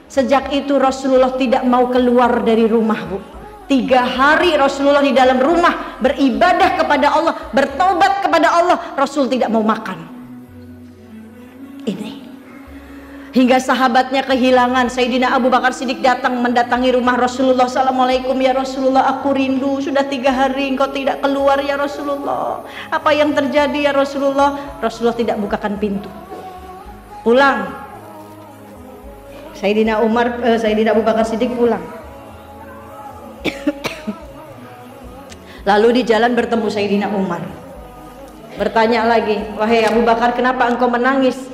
Sejak itu Rasulullah tidak mau keluar dari rumah Bu. 3 hari Rasulullah di dalam rumah beribadah kepada Allah, bertobat kepada Allah. Rasul tidak mau makan. Ini hingga sahabatnya kehilangan. Sayyidina Abu Bakar Siddiq datang mendatangi rumah Rasulullah. Assalamualaikum ya Rasulullah, aku rindu, sudah 3 hari engkau tidak keluar ya Rasulullah, apa yang terjadi ya Rasulullah? Rasulullah tidak bukakan pintu. Pulang. Sayyidina Abu Bakar Siddiq pulang. Lalu di jalan bertemu Sayyidina Umar. Bertanya lagi, wahai Abu Bakar, kenapa engkau menangis?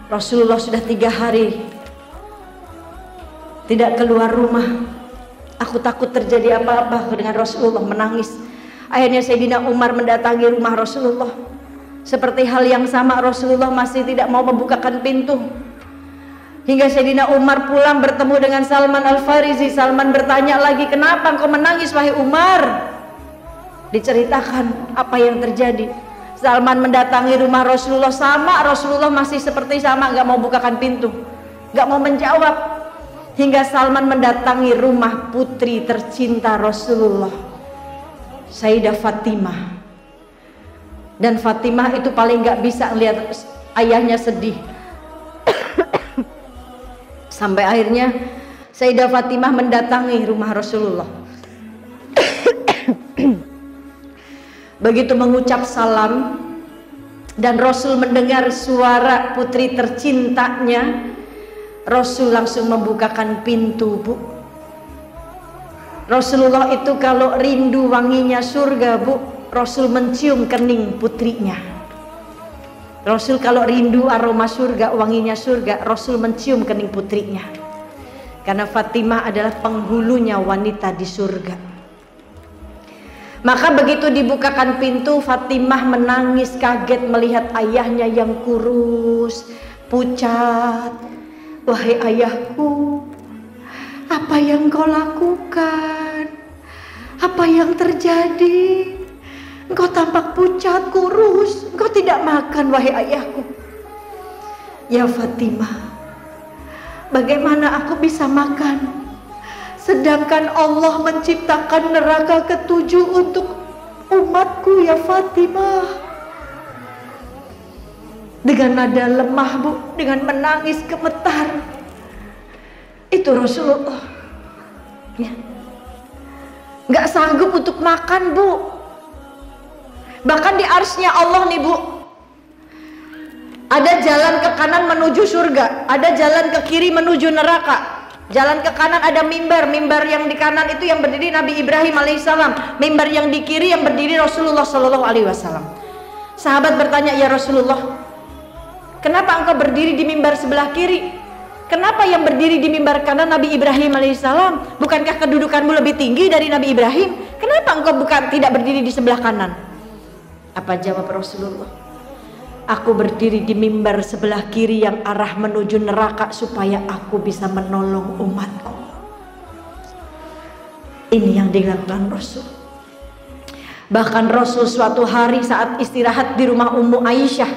Rasulullah sudah 3 hari tidak keluar rumah. Aku takut terjadi apa-apa dengan Rasulullah, menangis. Akhirnya Sayyidina Umar mendatangi rumah Rasulullah. Seperti hal yang sama, Rasulullah masih tidak mau membukakan pintu. Hingga Sayyidina Umar pulang bertemu dengan Salman Al-Farisi. Salman bertanya lagi, kenapa engkau menangis wahai Umar? Diceritakan apa yang terjadi. Salman mendatangi rumah Rasulullah, sama Rasulullah masih seperti sama, nggak mau bukakan pintu, nggak mau menjawab. Hingga Salman mendatangi rumah putri tercinta Rasulullah, Sayyidah Fatimah. Dan Fatimah itu paling nggak bisa lihat ayahnya sedih. Sampai akhirnya Sayyidah Fatimah mendatangi rumah Rasulullah. Begitu mengucap salam dan Rasul mendengar suara putri tercintanya, Rasul langsung membukakan pintu Bu. Rasulullah itu kalau rindu wanginya surga Bu, Rasul mencium kening putrinya. Rasul kalau rindu aroma surga, wanginya surga, Rasul mencium kening putrinya. Karena Fatimah adalah penghulunya wanita di surga. Maka begitu dibukakan pintu, Fatimah menangis kaget melihat ayahnya yang kurus, pucat. Wahai ayahku, apa yang kau lakukan? Apa yang terjadi? Engkau tampak pucat, kurus, engkau tidak makan wahai ayahku. Ya Fatimah, bagaimana aku bisa makan? Sedangkan Allah menciptakan neraka ketujuh untuk umatku ya Fatimah. dengan nada lemah Bu, dengan menangis gemetar. Itu Rasulullah ya. Nggak sanggup untuk makan Bu. Bahkan di arsy-Nya Allah nih Bu, ada jalan ke kanan menuju surga, ada jalan ke kiri menuju neraka. Jalan ke kanan ada mimbar, mimbar yang di kanan itu yang berdiri Nabi Ibrahim alaihissalam, mimbar yang di kiri yang berdiri Rasulullah sallallahu alaihi wasallam. Sahabat bertanya, ya Rasulullah, kenapa engkau berdiri di mimbar sebelah kiri? Kenapa yang berdiri di mimbar kanan Nabi Ibrahim alaihissalam? Bukankah kedudukanmu lebih tinggi dari Nabi Ibrahim? Kenapa engkau tidak berdiri di sebelah kanan? Apa jawab Rasulullah? Aku berdiri di mimbar sebelah kiri yang arah menuju neraka supaya aku bisa menolong umatku. Ini yang dilakukan Rasul. Bahkan Rasul suatu hari saat istirahat di rumah Ummu Aisyah,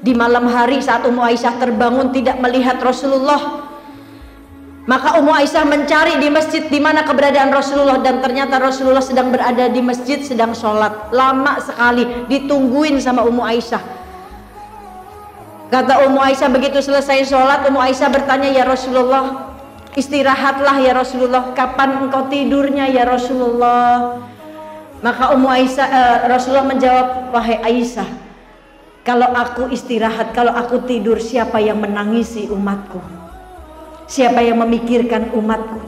di malam hari saat Ummu Aisyah terbangun tidak melihat Rasulullah, maka Ummu Aisyah mencari di masjid di mana keberadaan Rasulullah, dan ternyata Rasulullah sedang berada di masjid sedang sholat. Lama sekali ditungguin sama Ummu Aisyah. Kata Ummu Aisyah begitu selesai sholat, Ummu Aisyah bertanya, ya Rasulullah, istirahatlah ya Rasulullah, kapan engkau tidurnya ya Rasulullah? Maka Rasulullah menjawab, wahai Aisyah, kalau aku istirahat, kalau aku tidur, siapa yang menangisi umatku? Siapa yang memikirkan umatku?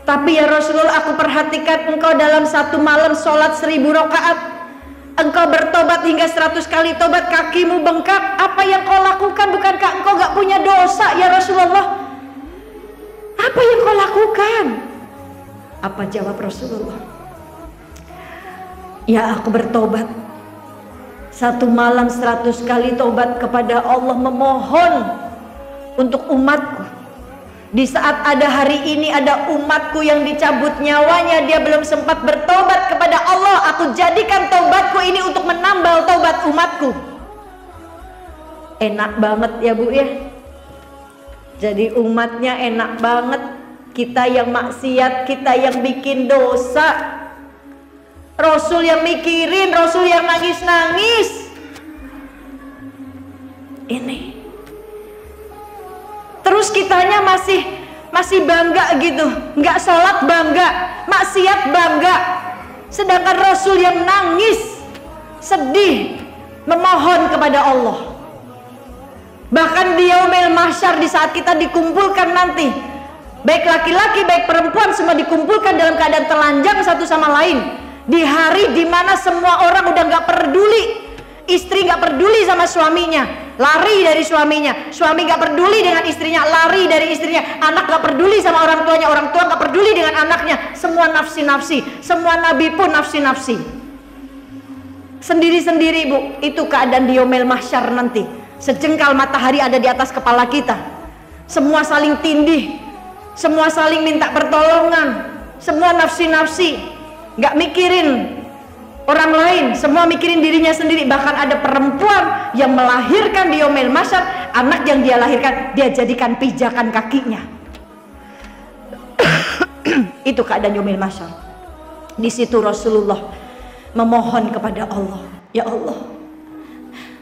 Tapi ya Rasulullah, aku perhatikan engkau dalam satu malam sholat 1000 rakaat. Engkau bertobat hingga 100 kali tobat, kakimu bengkak. Apa yang kau lakukan? Bukankah engkau gak punya dosa ya Rasulullah? Apa yang kau lakukan? Apa jawab Rasulullah? Ya, aku bertobat. Satu malam 100 kali tobat kepada Allah, memohon untuk umatku. Di saat ada hari ini ada umatku yang dicabut nyawanya, dia belum sempat bertobat kepada Allah, aku jadikan taubatku ini untuk menambal taubat umatku. Enak banget ya Bu ya. Jadi umatnya enak banget. Kita yang maksiat, kita yang bikin dosa, Rasul yang mikirin, Rasul yang nangis-nangis. Ini terus kitanya masih bangga gitu, nggak sholat bangga, maksiat bangga, sedangkan Rasul yang nangis, sedih, memohon kepada Allah. Bahkan di yaumil mahsyar, di saat kita dikumpulkan nanti, baik laki-laki baik perempuan semua dikumpulkan dalam keadaan telanjang satu sama lain, di hari dimana semua orang udah nggak peduli. Istri gak peduli sama suaminya, lari dari suaminya. Suami gak peduli dengan istrinya, lari dari istrinya. Anak gak peduli sama orang tuanya, orang tua gak peduli dengan anaknya. Semua nafsi-nafsi, semua nabi pun nafsi-nafsi. Sendiri-sendiri Bu, itu keadaan di yaumil mahsyar nanti. Sejengkal matahari ada di atas kepala kita. Semua saling tindih, semua saling minta pertolongan, semua nafsi-nafsi, gak mikirin orang lain, semua mikirin dirinya sendiri. Bahkan ada perempuan yang melahirkan di yaumil mahsyar, anak yang dia lahirkan dia jadikan pijakan kakinya. Itu keadaan yaumil mahsyar. Di situ Rasulullah memohon kepada Allah, ya Allah,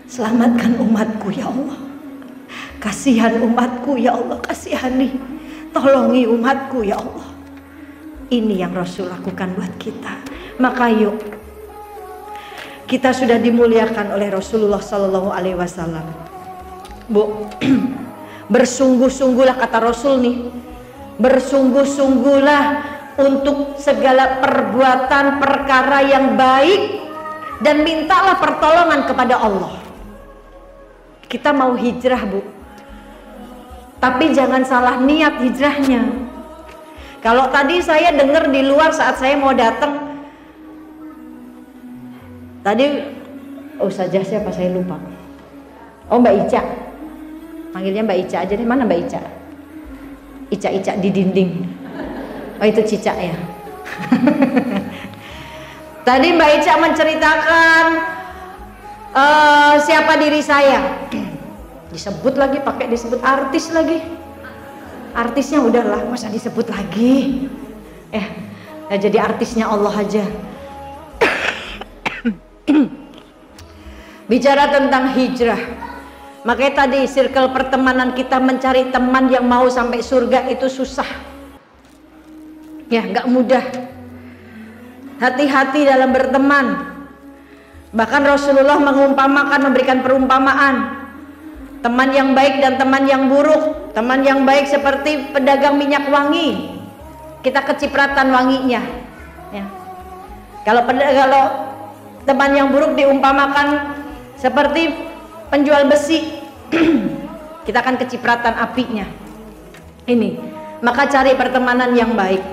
selamatkan umatku ya Allah, kasihan umatku ya Allah, kasihani, tolongi umatku ya Allah. Ini yang Rasul lakukan buat kita. Maka yuk, kita sudah dimuliakan oleh Rasulullah Sallallahu Alaihi Wasallam, Bu. Bersungguh-sungguhlah, kata Rasul nih, bersungguh-sungguhlah untuk segala perbuatan perkara yang baik dan mintalah pertolongan kepada Allah. Kita mau hijrah Bu, tapi jangan salah niat hijrahnya. Kalau tadi saya dengar di luar saat saya mau datang, tadi Ustazah siapa saya lupa. Oh Mbak Ica, panggilnya Mbak Ica aja deh. Mana Mbak Ica? Ica-Ica di dinding. Oh itu Cica ya. Tadi Mbak Ica menceritakan siapa diri saya. Disebut lagi, pakai disebut artis lagi. Artisnya udahlah, masa disebut lagi. Ya jadi artisnya Allah aja. Bicara tentang hijrah, Makanya tadi circle pertemanan kita, mencari teman yang mau sampai surga itu susah. Ya, nggak mudah. Hati-hati dalam berteman. Bahkan Rasulullah mengumpamakan, memberikan perumpamaan. Teman yang baik dan teman yang buruk. Teman yang baik seperti pedagang minyak wangi. Kita kecipratan wanginya. Ya. Kalau teman yang buruk diumpamakan seperti penjual besi, kita akan kecipratan apinya. Ini, maka cari pertemanan yang baik.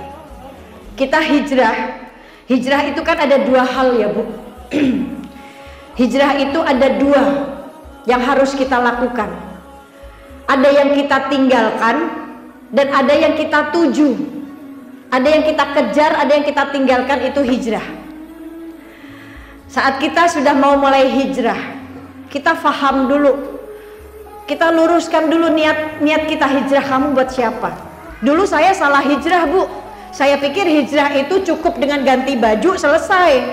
Kita hijrah. Hijrah itu kan ada dua hal ya Bu. Hijrah itu ada dua yang harus kita lakukan. Ada yang kita tinggalkan dan ada yang kita tuju. Ada yang kita kejar, ada yang kita tinggalkan, itu hijrah. Saat kita sudah mau mulai hijrah, kita faham dulu, kita luruskan dulu niat kita hijrah kamu buat siapa. Dulu saya salah hijrah Bu. Saya pikir hijrah itu cukup dengan ganti baju selesai.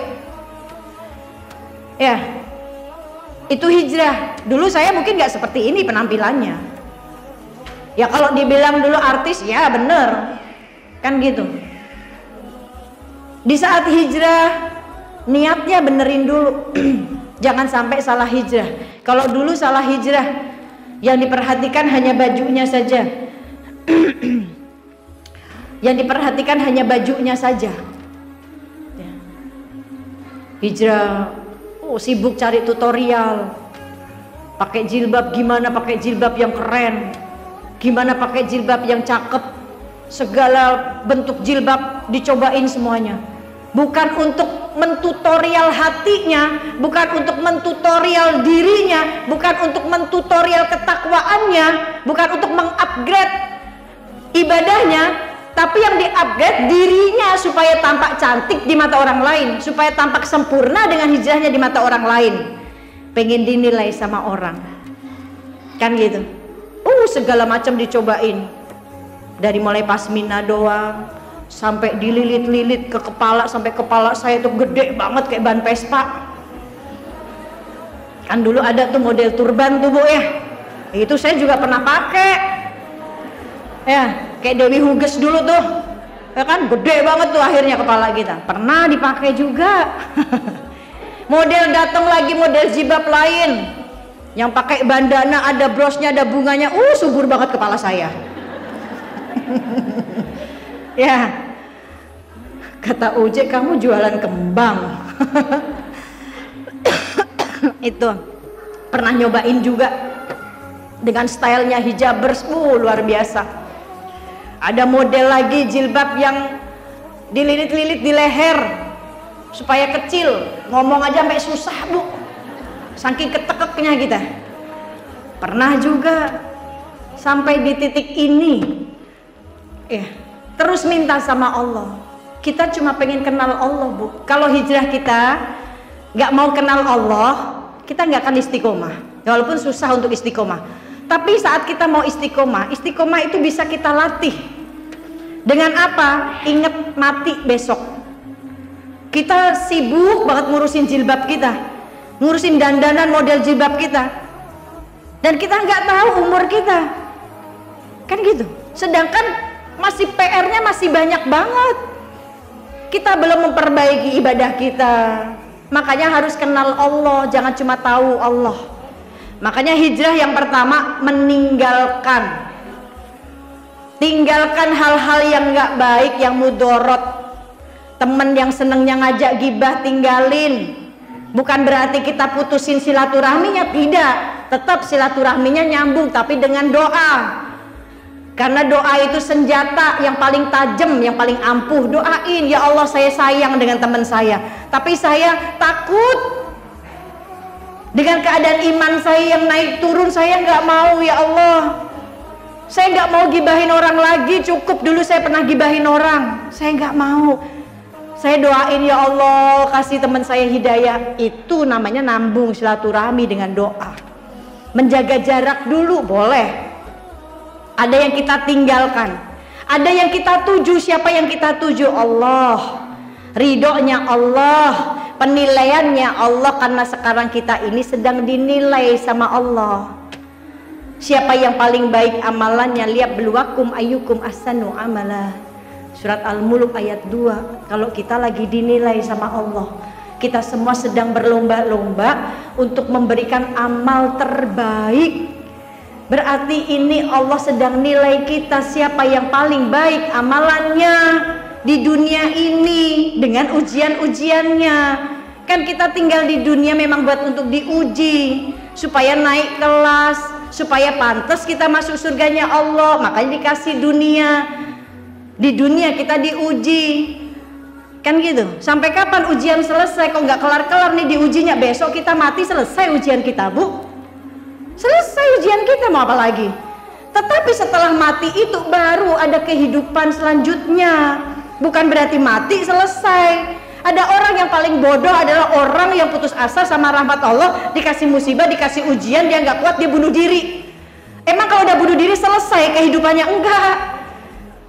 Ya, itu hijrah. Dulu saya mungkin nggak seperti ini penampilannya. Ya kalau dibilang dulu artis, ya bener, kan gitu. Di saat hijrah, niatnya benerin dulu. Jangan sampai salah hijrah. Kalau dulu salah hijrah, yang diperhatikan hanya bajunya saja. Yang diperhatikan hanya bajunya saja. Ya. Hijrah, sibuk cari tutorial. Pakai jilbab gimana, pakai jilbab yang keren. Gimana pakai jilbab yang cakep. Segala bentuk jilbab dicobain semuanya. Bukan untuk mentutorial hatinya, bukan untuk mentutorial dirinya, bukan untuk mentutorial ketakwaannya, bukan untuk mengupgrade ibadahnya, tapi yang di-upgrade dirinya supaya tampak cantik di mata orang lain, supaya tampak sempurna dengan hijrahnya di mata orang lain. Pengen dinilai sama orang, kan gitu. Segala macam dicobain, dari mulai pasmina doang sampai dililit-lilit ke kepala, sampai kepala saya tuh gede banget kayak ban Vespa. Kan dulu ada tuh model turban tuh Bu ya, itu saya juga pernah pakai. Ya, kayak Dewi Huges dulu tuh, ya kan gede banget tuh akhirnya kepala kita. Pernah dipakai juga. Model datang lagi model jilbab lain, yang pakai bandana, ada brosnya, ada bunganya. Subur banget kepala saya. Ya, kata Uje, kamu jualan kembang. Itu pernah nyobain juga dengan stylenya hijabers, luar biasa. Ada model lagi jilbab yang dililit-lilit di leher supaya kecil, ngomong aja sampai susah Bu, saking ketekeknya kita. Pernah juga sampai di titik ini ya, terus minta sama Allah. Kita cuma pengen kenal Allah Bu. Kalau hijrah kita nggak mau kenal Allah, kita nggak akan istiqomah. Walaupun susah untuk istiqomah, tapi saat kita mau istiqomah, istiqomah itu bisa kita latih. Dengan apa? Ingat mati besok. Kita sibuk banget ngurusin jilbab kita, ngurusin dandanan model jilbab kita, dan kita nggak tahu umur kita, kan gitu. Sedangkan masih PR-nya masih banyak banget. Kita belum memperbaiki ibadah kita. Makanya harus kenal Allah, jangan cuma tahu Allah. Makanya hijrah yang pertama, meninggalkan. Tinggalkan hal-hal yang nggak baik, yang mudorot. Temen yang senengnya ngajak gibah, tinggalin. Bukan berarti kita putusin silaturahminya, tidak. Tetap silaturahminya nyambung, tapi dengan doa. Karena doa itu senjata yang paling tajam, yang paling ampuh. Doain, ya Allah saya sayang dengan teman saya, tapi saya takut dengan keadaan iman saya yang naik turun. Saya nggak mau, ya Allah. Saya nggak mau gibahin orang lagi. Cukup dulu saya pernah gibahin orang. Saya nggak mau. Saya doain, ya Allah kasih teman saya hidayah. Itu namanya nambung silaturahmi dengan doa. Menjaga jarak dulu boleh. Ada yang kita tinggalkan, ada yang kita tuju. Siapa yang kita tuju? Allah, ridhonya Allah, penilaiannya Allah. Karena sekarang kita ini sedang dinilai sama Allah. Siapa yang paling baik amalannya, lihat beluakum ayyukum ahsanu amala. Surat Al-Mulk ayat 2. Kalau kita lagi dinilai sama Allah, kita semua sedang berlomba-lomba untuk memberikan amal terbaik. Berarti ini Allah sedang nilai kita siapa yang paling baik amalannya di dunia ini dengan ujian-ujiannya. Kan kita tinggal di dunia memang buat untuk diuji, supaya naik kelas, supaya pantas kita masuk surganya Allah. Makanya dikasih dunia. Di dunia kita diuji, kan gitu. Sampai kapan ujian selesai? Kok nggak kelar-kelar nih diujinya? Besok kita mati, selesai ujian kita, Bu. Selesai ujian kita, mau apa lagi? Tetapi setelah mati itu baru ada kehidupan selanjutnya. Bukan berarti mati selesai. Ada orang yang paling bodoh adalah orang yang putus asa sama rahmat Allah, dikasih musibah, dikasih ujian, dia nggak kuat, dia bunuh diri. Emang kalau udah bunuh diri selesai kehidupannya? Enggak.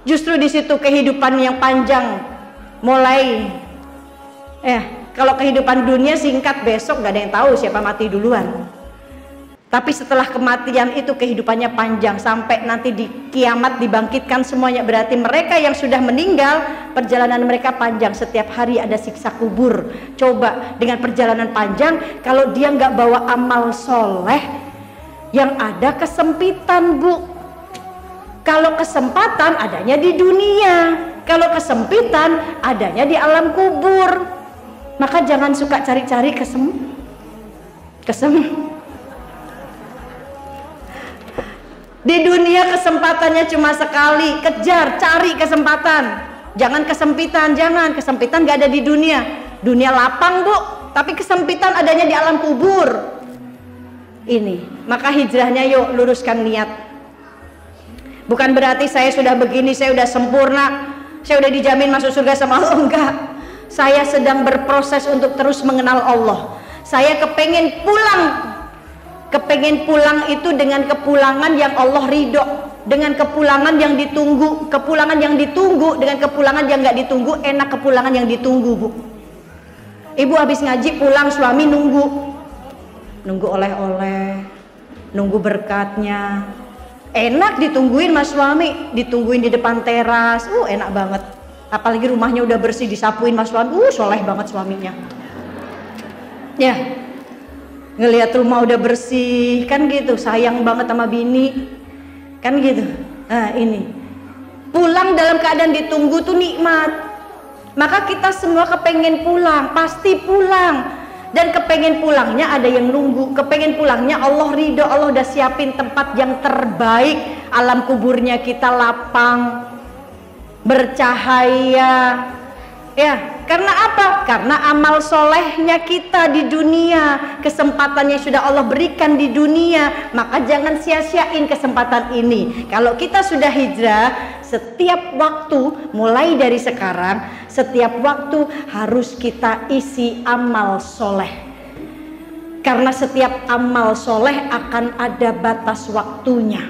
Justru di situ kehidupan yang panjang mulai. Kalau kehidupan dunia singkat, besok nggak ada yang tahu siapa mati duluan. Tapi setelah kematian itu kehidupannya panjang sampai nanti di kiamat dibangkitkan semuanya. Berarti mereka yang sudah meninggal perjalanan mereka panjang, setiap hari ada siksa kubur. Coba dengan perjalanan panjang, kalau dia nggak bawa amal soleh, yang ada kesempitan, Bu. Kalau kesempatan adanya di dunia, kalau kesempitan adanya di alam kubur. Maka jangan suka cari-cari Di dunia kesempatannya cuma sekali, kejar, cari kesempatan. Jangan kesempitan, jangan. Kesempitan gak ada di dunia. Dunia lapang, Bu, tapi kesempitan adanya di alam kubur. Ini, maka hijrahnya yuk luruskan niat. Bukan berarti saya sudah begini, saya sudah sempurna, saya sudah dijamin masuk surga sama Allah. Enggak. Saya sedang berproses untuk terus mengenal Allah. Saya kepengen pulang itu dengan kepulangan yang Allah ridho, dengan kepulangan yang ditunggu, dengan kepulangan yang nggak ditunggu. Enak kepulangan yang ditunggu, Bu. Ibu habis ngaji pulang, suami nunggu oleh-oleh, nunggu berkatnya. Enak ditungguin mas suami, ditungguin di depan teras, enak banget. Apalagi rumahnya udah bersih, disapuin mas suami, soleh banget suaminya. Ya, ngelihat rumah udah bersih, kan gitu, sayang banget sama bini, kan gitu. Nah ini, pulang dalam keadaan ditunggu tuh nikmat. Maka kita semua kepengen pulang, pasti pulang. Dan kepengen pulangnya ada yang nunggu, kepengen pulangnya Allah ridho, Allah udah siapin tempat yang terbaik. Alam kuburnya kita lapang, bercahaya. Ya, karena apa? Karena amal solehnya kita di dunia, kesempatannya sudah Allah berikan di dunia, maka jangan sia-siain kesempatan ini. Kalau kita sudah hijrah, setiap waktu, mulai dari sekarang, setiap waktu harus kita isi amal soleh. Karena setiap amal soleh akan ada batas waktunya.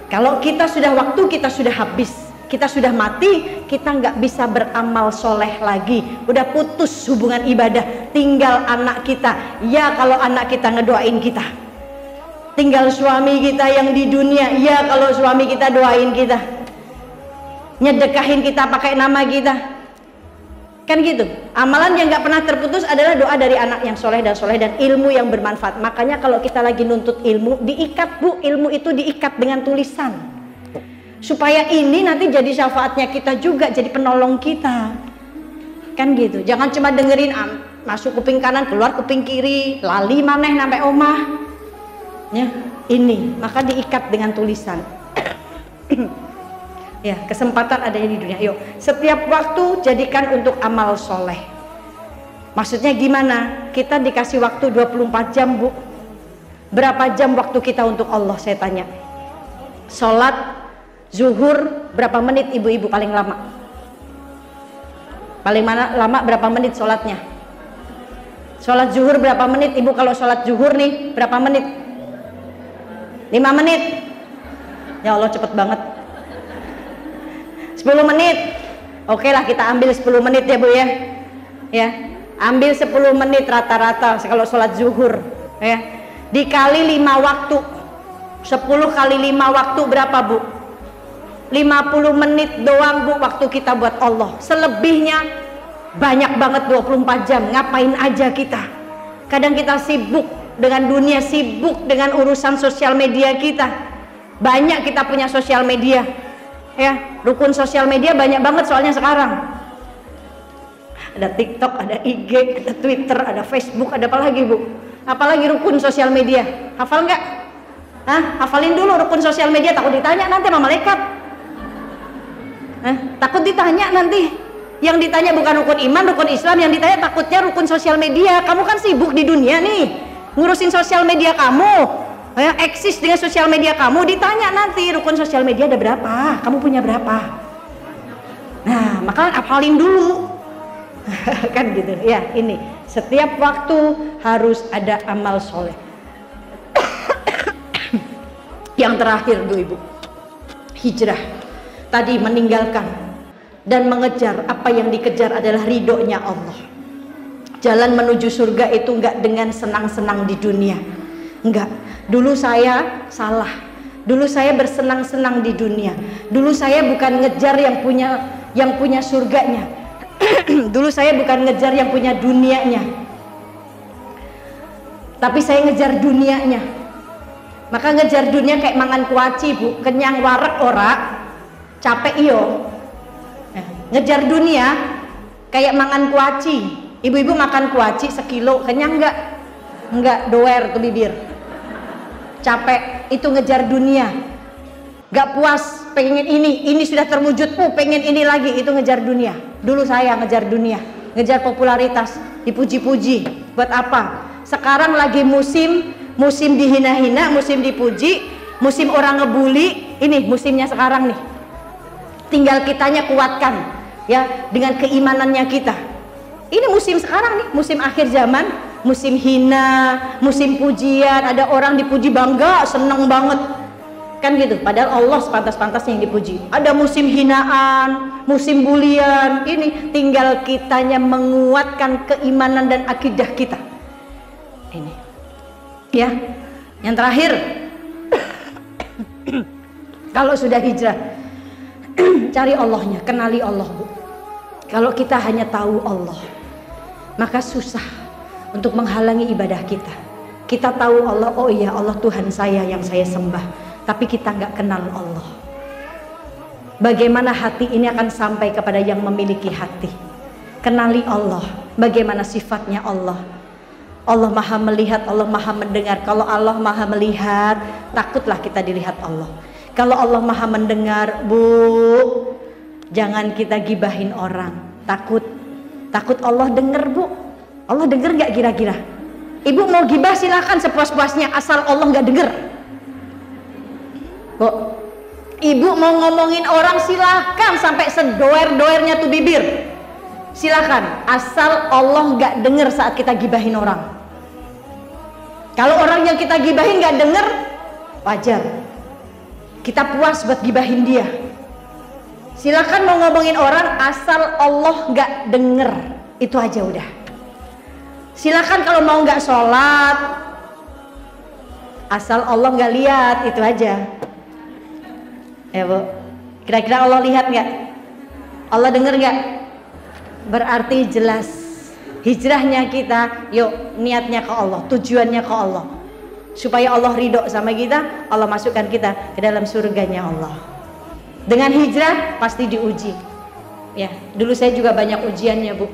Kalau kita sudah waktu, kita sudah habis, kita sudah mati, kita nggak bisa beramal soleh lagi. Udah putus hubungan ibadah, tinggal anak kita. Ya kalau anak kita ngedoain kita. Tinggal suami kita yang di dunia. Ya kalau suami kita doain kita, nyedekahin kita pakai nama kita. Kan gitu. Amalan yang nggak pernah terputus adalah doa dari anak yang soleh dan ilmu yang bermanfaat. Makanya kalau kita lagi nuntut ilmu, diikat, Bu, ilmu itu diikat dengan tulisan. Supaya ini nanti jadi syafaatnya kita juga, jadi penolong kita. Kan gitu. Jangan cuma dengerin masuk kuping kanan, keluar kuping kiri, lali maneh sampai omah. Ya, ini, maka diikat dengan tulisan. Ya, kesempatan adanya di dunia. Yuk, setiap waktu jadikan untuk amal soleh. Maksudnya gimana? Kita dikasih waktu 24 jam, Bu. Berapa jam waktu kita untuk Allah, saya tanya. Sholat zuhur berapa menit ibu-ibu paling lama? Paling lama berapa menit sholatnya? Sholat zuhur berapa menit ibu? Kalau sholat zuhur nih berapa menit? 5 menit. Ya Allah, cepet banget. 10 menit. Oke lah, kita ambil 10 menit ya Bu ya. Ya, ambil 10 menit rata-rata kalau sholat zuhur ya. Dikali 5 waktu. 10 kali 5 waktu berapa Bu? 50 menit doang Bu waktu kita buat Allah. Selebihnya banyak banget 24 jam. Ngapain aja kita? Kadang kita sibuk dengan dunia, sibuk dengan urusan sosial media kita. Banyak kita punya sosial media. Ya, rukun sosial media banyak banget soalnya sekarang. Ada TikTok, ada IG, ada Twitter, ada Facebook, ada apa lagi Bu? Apalagi rukun sosial media? Hafal nggak? Hah? Hafalin dulu rukun sosial media, takut ditanya nanti sama malaikat. Takut ditanya nanti. Yang ditanya bukan rukun iman, rukun Islam, yang ditanya takutnya rukun sosial media. Kamu kan sibuk di dunia nih, ngurusin sosial media kamu, eksis dengan sosial media kamu, ditanya nanti rukun sosial media ada berapa, kamu punya berapa. Nah, maka hafalin dulu. Kan gitu ya. Ini setiap waktu harus ada amal soleh. Yang terakhir Bu Ibu, hijrah. Tadi meninggalkan dan mengejar apa yang dikejar adalah ridhonya Allah. Jalan menuju surga itu enggak dengan senang-senang di dunia, enggak. Dulu saya salah, dulu saya bersenang-senang di dunia, dulu saya bukan ngejar yang punya surganya. Dulu saya bukan ngejar yang punya dunianya, tapi saya ngejar dunianya. Maka ngejar dunia kayak mangan kuaci Bu, kenyang warek ora, capek iyo. Ngejar dunia kayak mangan kuaci. Ibu-ibu makan kuaci sekilo, kenyang enggak? Enggak, doer tuh bibir. Capek, itu ngejar dunia. Gak puas, pengen ini sudah terwujud, pengen ini lagi, itu ngejar dunia. Dulu saya ngejar dunia, ngejar popularitas, dipuji-puji. Buat apa? Sekarang lagi musim dihina-hina, musim dipuji, musim orang ngebully. Ini musimnya sekarang nih. Tinggal kitanya kuatkan ya dengan keimanannya kita. Ini musim sekarang nih, musim akhir zaman, musim hina, musim pujian. Ada orang dipuji bangga, seneng banget. Kan gitu, padahal Allah sepantas-pantasnya yang dipuji. Ada musim hinaan, musim bulian. Ini tinggal kitanya menguatkan keimanan dan akidah kita. Ini ya. Yang terakhir, kalau sudah hijrah, cari Allahnya, kenali Allah Bu. Kalau kita hanya tahu Allah, maka susah untuk menghalangi ibadah kita. Kita tahu Allah, oh iya Allah Tuhan saya yang saya sembah, tapi kita nggak kenal Allah. Bagaimana hati ini akan sampai kepada yang memiliki hati? Kenali Allah, bagaimana sifatnya Allah. Allah maha melihat, Allah maha mendengar. Kalau Allah maha melihat, takutlah kita dilihat Allah. Kalau Allah maha mendengar, Bu, jangan kita gibahin orang. Takut Allah dengar Bu. Allah dengar nggak kira-kira? Ibu mau gibah silahkan sepuas-puasnya, asal Allah nggak dengar. Bu, ibu mau ngomongin orang silahkan sampai sedoer-doernya tuh bibir, silahkan, asal Allah nggak dengar saat kita gibahin orang. Kalau orang yang kita gibahin nggak dengar, wajar, kita puas buat gibahin dia. Silahkan mau ngomongin orang asal Allah nggak denger, itu aja udah. Silahkan kalau mau nggak sholat asal Allah nggak lihat, itu aja. Ya Bu, kira-kira Allah lihat nggak? Allah denger nggak? Berarti jelas hijrahnya kita, yuk niatnya ke Allah, tujuannya ke Allah, supaya Allah ridho sama kita, Allah masukkan kita ke dalam surganya Allah. Dengan hijrah pasti diuji. Ya, dulu saya juga banyak ujiannya Bu.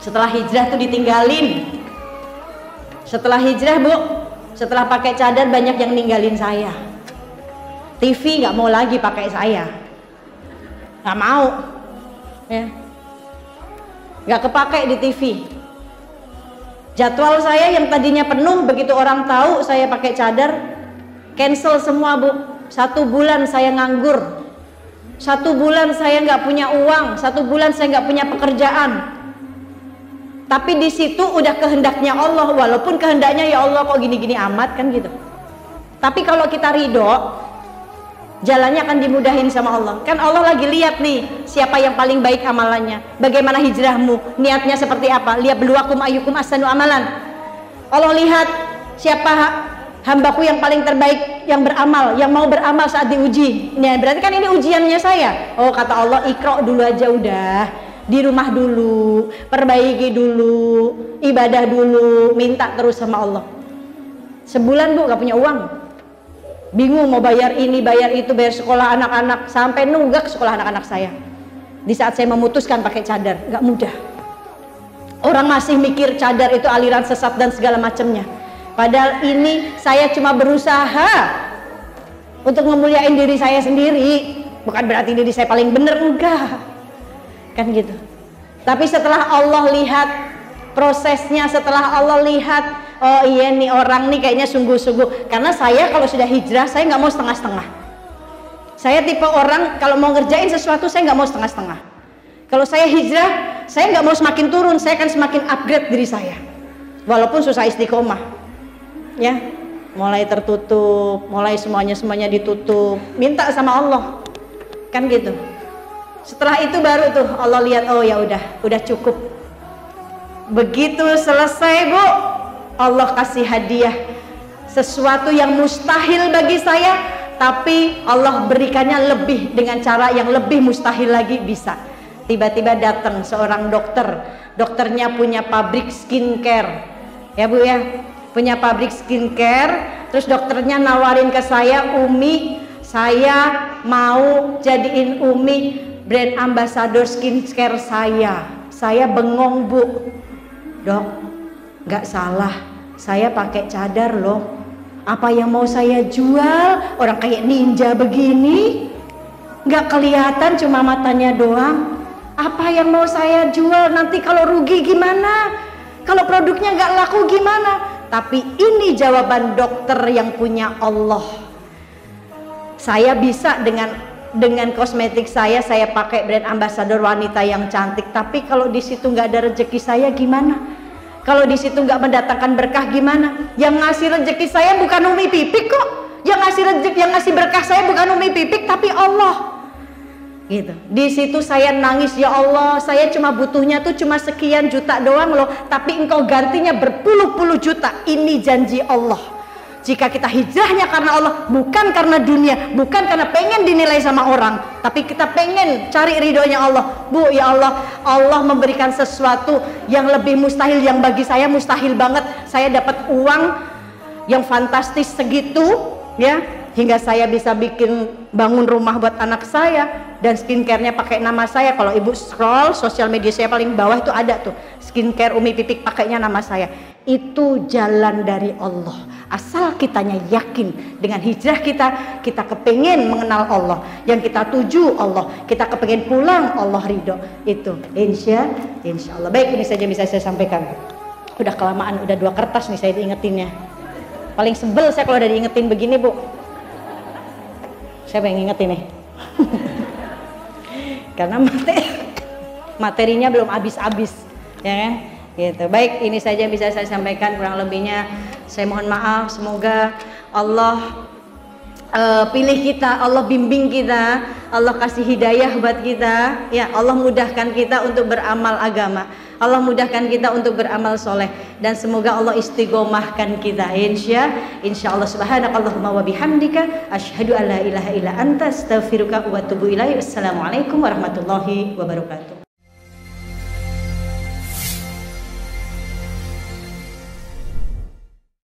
Setelah hijrah tuh ditinggalin. Setelah hijrah Bu, setelah pakai cadar banyak yang ninggalin saya. TV nggak mau lagi pakai saya, nggak mau, ya, nggak kepakai di TV. Jadwal saya yang tadinya penuh, begitu orang tahu saya pakai cadar, cancel semua Bu. 1 bulan saya nganggur, 1 bulan saya nggak punya uang, 1 bulan saya nggak punya pekerjaan. Tapi di situ udah kehendaknya Allah, walaupun kehendaknya ya Allah kok gini-gini amat kan gitu. Tapi kalau kita ridho, jalannya akan dimudahin sama Allah. Kan Allah lagi lihat nih siapa yang paling baik amalannya, bagaimana hijrahmu, niatnya seperti apa. Lihat beluakum ayyukum ahsanu amalan. Allah lihat siapa hambaku yang paling terbaik, yang beramal, yang mau beramal saat diuji. Ini berarti kan ini ujiannya saya. Oh, kata Allah, ikra dulu aja udah. Di rumah dulu, perbaiki dulu, ibadah dulu, minta terus sama Allah. Sebulan Bu gak punya uang, bingung mau bayar ini, bayar itu, bayar sekolah anak-anak, sampai nunggak sekolah anak-anak saya. Di saat saya memutuskan pakai cadar, gak mudah. Orang masih mikir cadar itu aliran sesat dan segala macamnya. Padahal ini saya cuma berusaha untuk memuliain diri saya sendiri. Bukan berarti diri saya paling bener, enggak. Kan gitu. Tapi setelah Allah lihat prosesnya, setelah Allah lihat, oh iya nih orang nih kayaknya sungguh-sungguh. Karena saya kalau sudah hijrah, saya nggak mau setengah-setengah. Saya tipe orang kalau mau ngerjain sesuatu, saya nggak mau setengah-setengah. Kalau saya hijrah, saya nggak mau semakin turun, saya akan semakin upgrade diri saya. Walaupun susah istiqomah, ya, mulai tertutup, mulai semuanya ditutup, minta sama Allah, kan gitu. Setelah itu baru tuh Allah lihat, oh ya udah cukup. Begitu selesai Bu, Allah kasih hadiah sesuatu yang mustahil bagi saya, tapi Allah berikannya lebih dengan cara yang lebih mustahil lagi bisa. Tiba-tiba datang seorang dokternya punya pabrik skincare, ya Bu ya, punya pabrik skincare. Terus dokternya nawarin ke saya, Umi, saya mau jadiin Umi brand ambassador skincare saya. Saya bengong Bu, Dok, nggak salah, saya pakai cadar loh. Apa yang mau saya jual? Orang kayak ninja begini, nggak kelihatan, cuma matanya doang. Apa yang mau saya jual? Nanti kalau rugi gimana? Kalau produknya nggak laku gimana? Tapi ini jawaban dokter yang punya Allah. Saya bisa dengan kosmetik saya pakai brand ambassador wanita yang cantik, tapi kalau di situ nggak ada rezeki saya gimana? Kalau di situ nggak mendatangkan berkah gimana? Yang ngasih rezeki saya bukan Umi Pipik kok. Yang ngasih berkah saya bukan Umi Pipik, tapi Allah. Gitu. Di situ saya nangis, ya Allah, saya cuma butuhnya tuh cuma sekian juta doang loh, tapi Engkau gantinya berpuluh-puluh juta. Ini janji Allah. Jika kita hijrahnya karena Allah, bukan karena dunia, bukan karena pengen dinilai sama orang, tapi kita pengen cari ridhonya Allah. Bu, ya Allah, Allah memberikan sesuatu yang lebih mustahil, yang bagi saya mustahil banget. Saya dapat uang yang fantastis segitu, ya, hingga saya bisa bangun rumah buat anak saya, dan skincare-nya pakai nama saya. Kalau ibu scroll sosial media saya paling bawah itu ada tuh, skincare Umi Pipik pakainya nama saya. Itu jalan dari Allah. Asal kitanya yakin dengan hijrah kita kepengen mengenal Allah, yang kita tuju Allah, kita kepengen pulang Allah ridho. Itu insya Allah. Baik, ini saja bisa saya sampaikan. Udah kelamaan, udah 2 kertas nih saya diingetinnya. Paling sebel saya kalau udah diingetin begini Bu. Saya pengen ngingetin nih. Karena materinya belum habis-habis, ya kan? Gitu. Baik, ini saja yang bisa saya sampaikan, kurang lebihnya saya mohon maaf. Semoga Allah pilih kita, Allah bimbing kita, Allah kasih hidayah buat kita, ya, Allah mudahkan kita untuk beramal agama, Allah mudahkan kita untuk beramal soleh, dan semoga Allah istiqomahkan kita. Insya Allah. Subhanakallahumma wa bihamdika asyhadu an la ilaha illa anta astaghfiruka wa atubu ilaik. Assalamualaikum warahmatullahi wabarakatuh.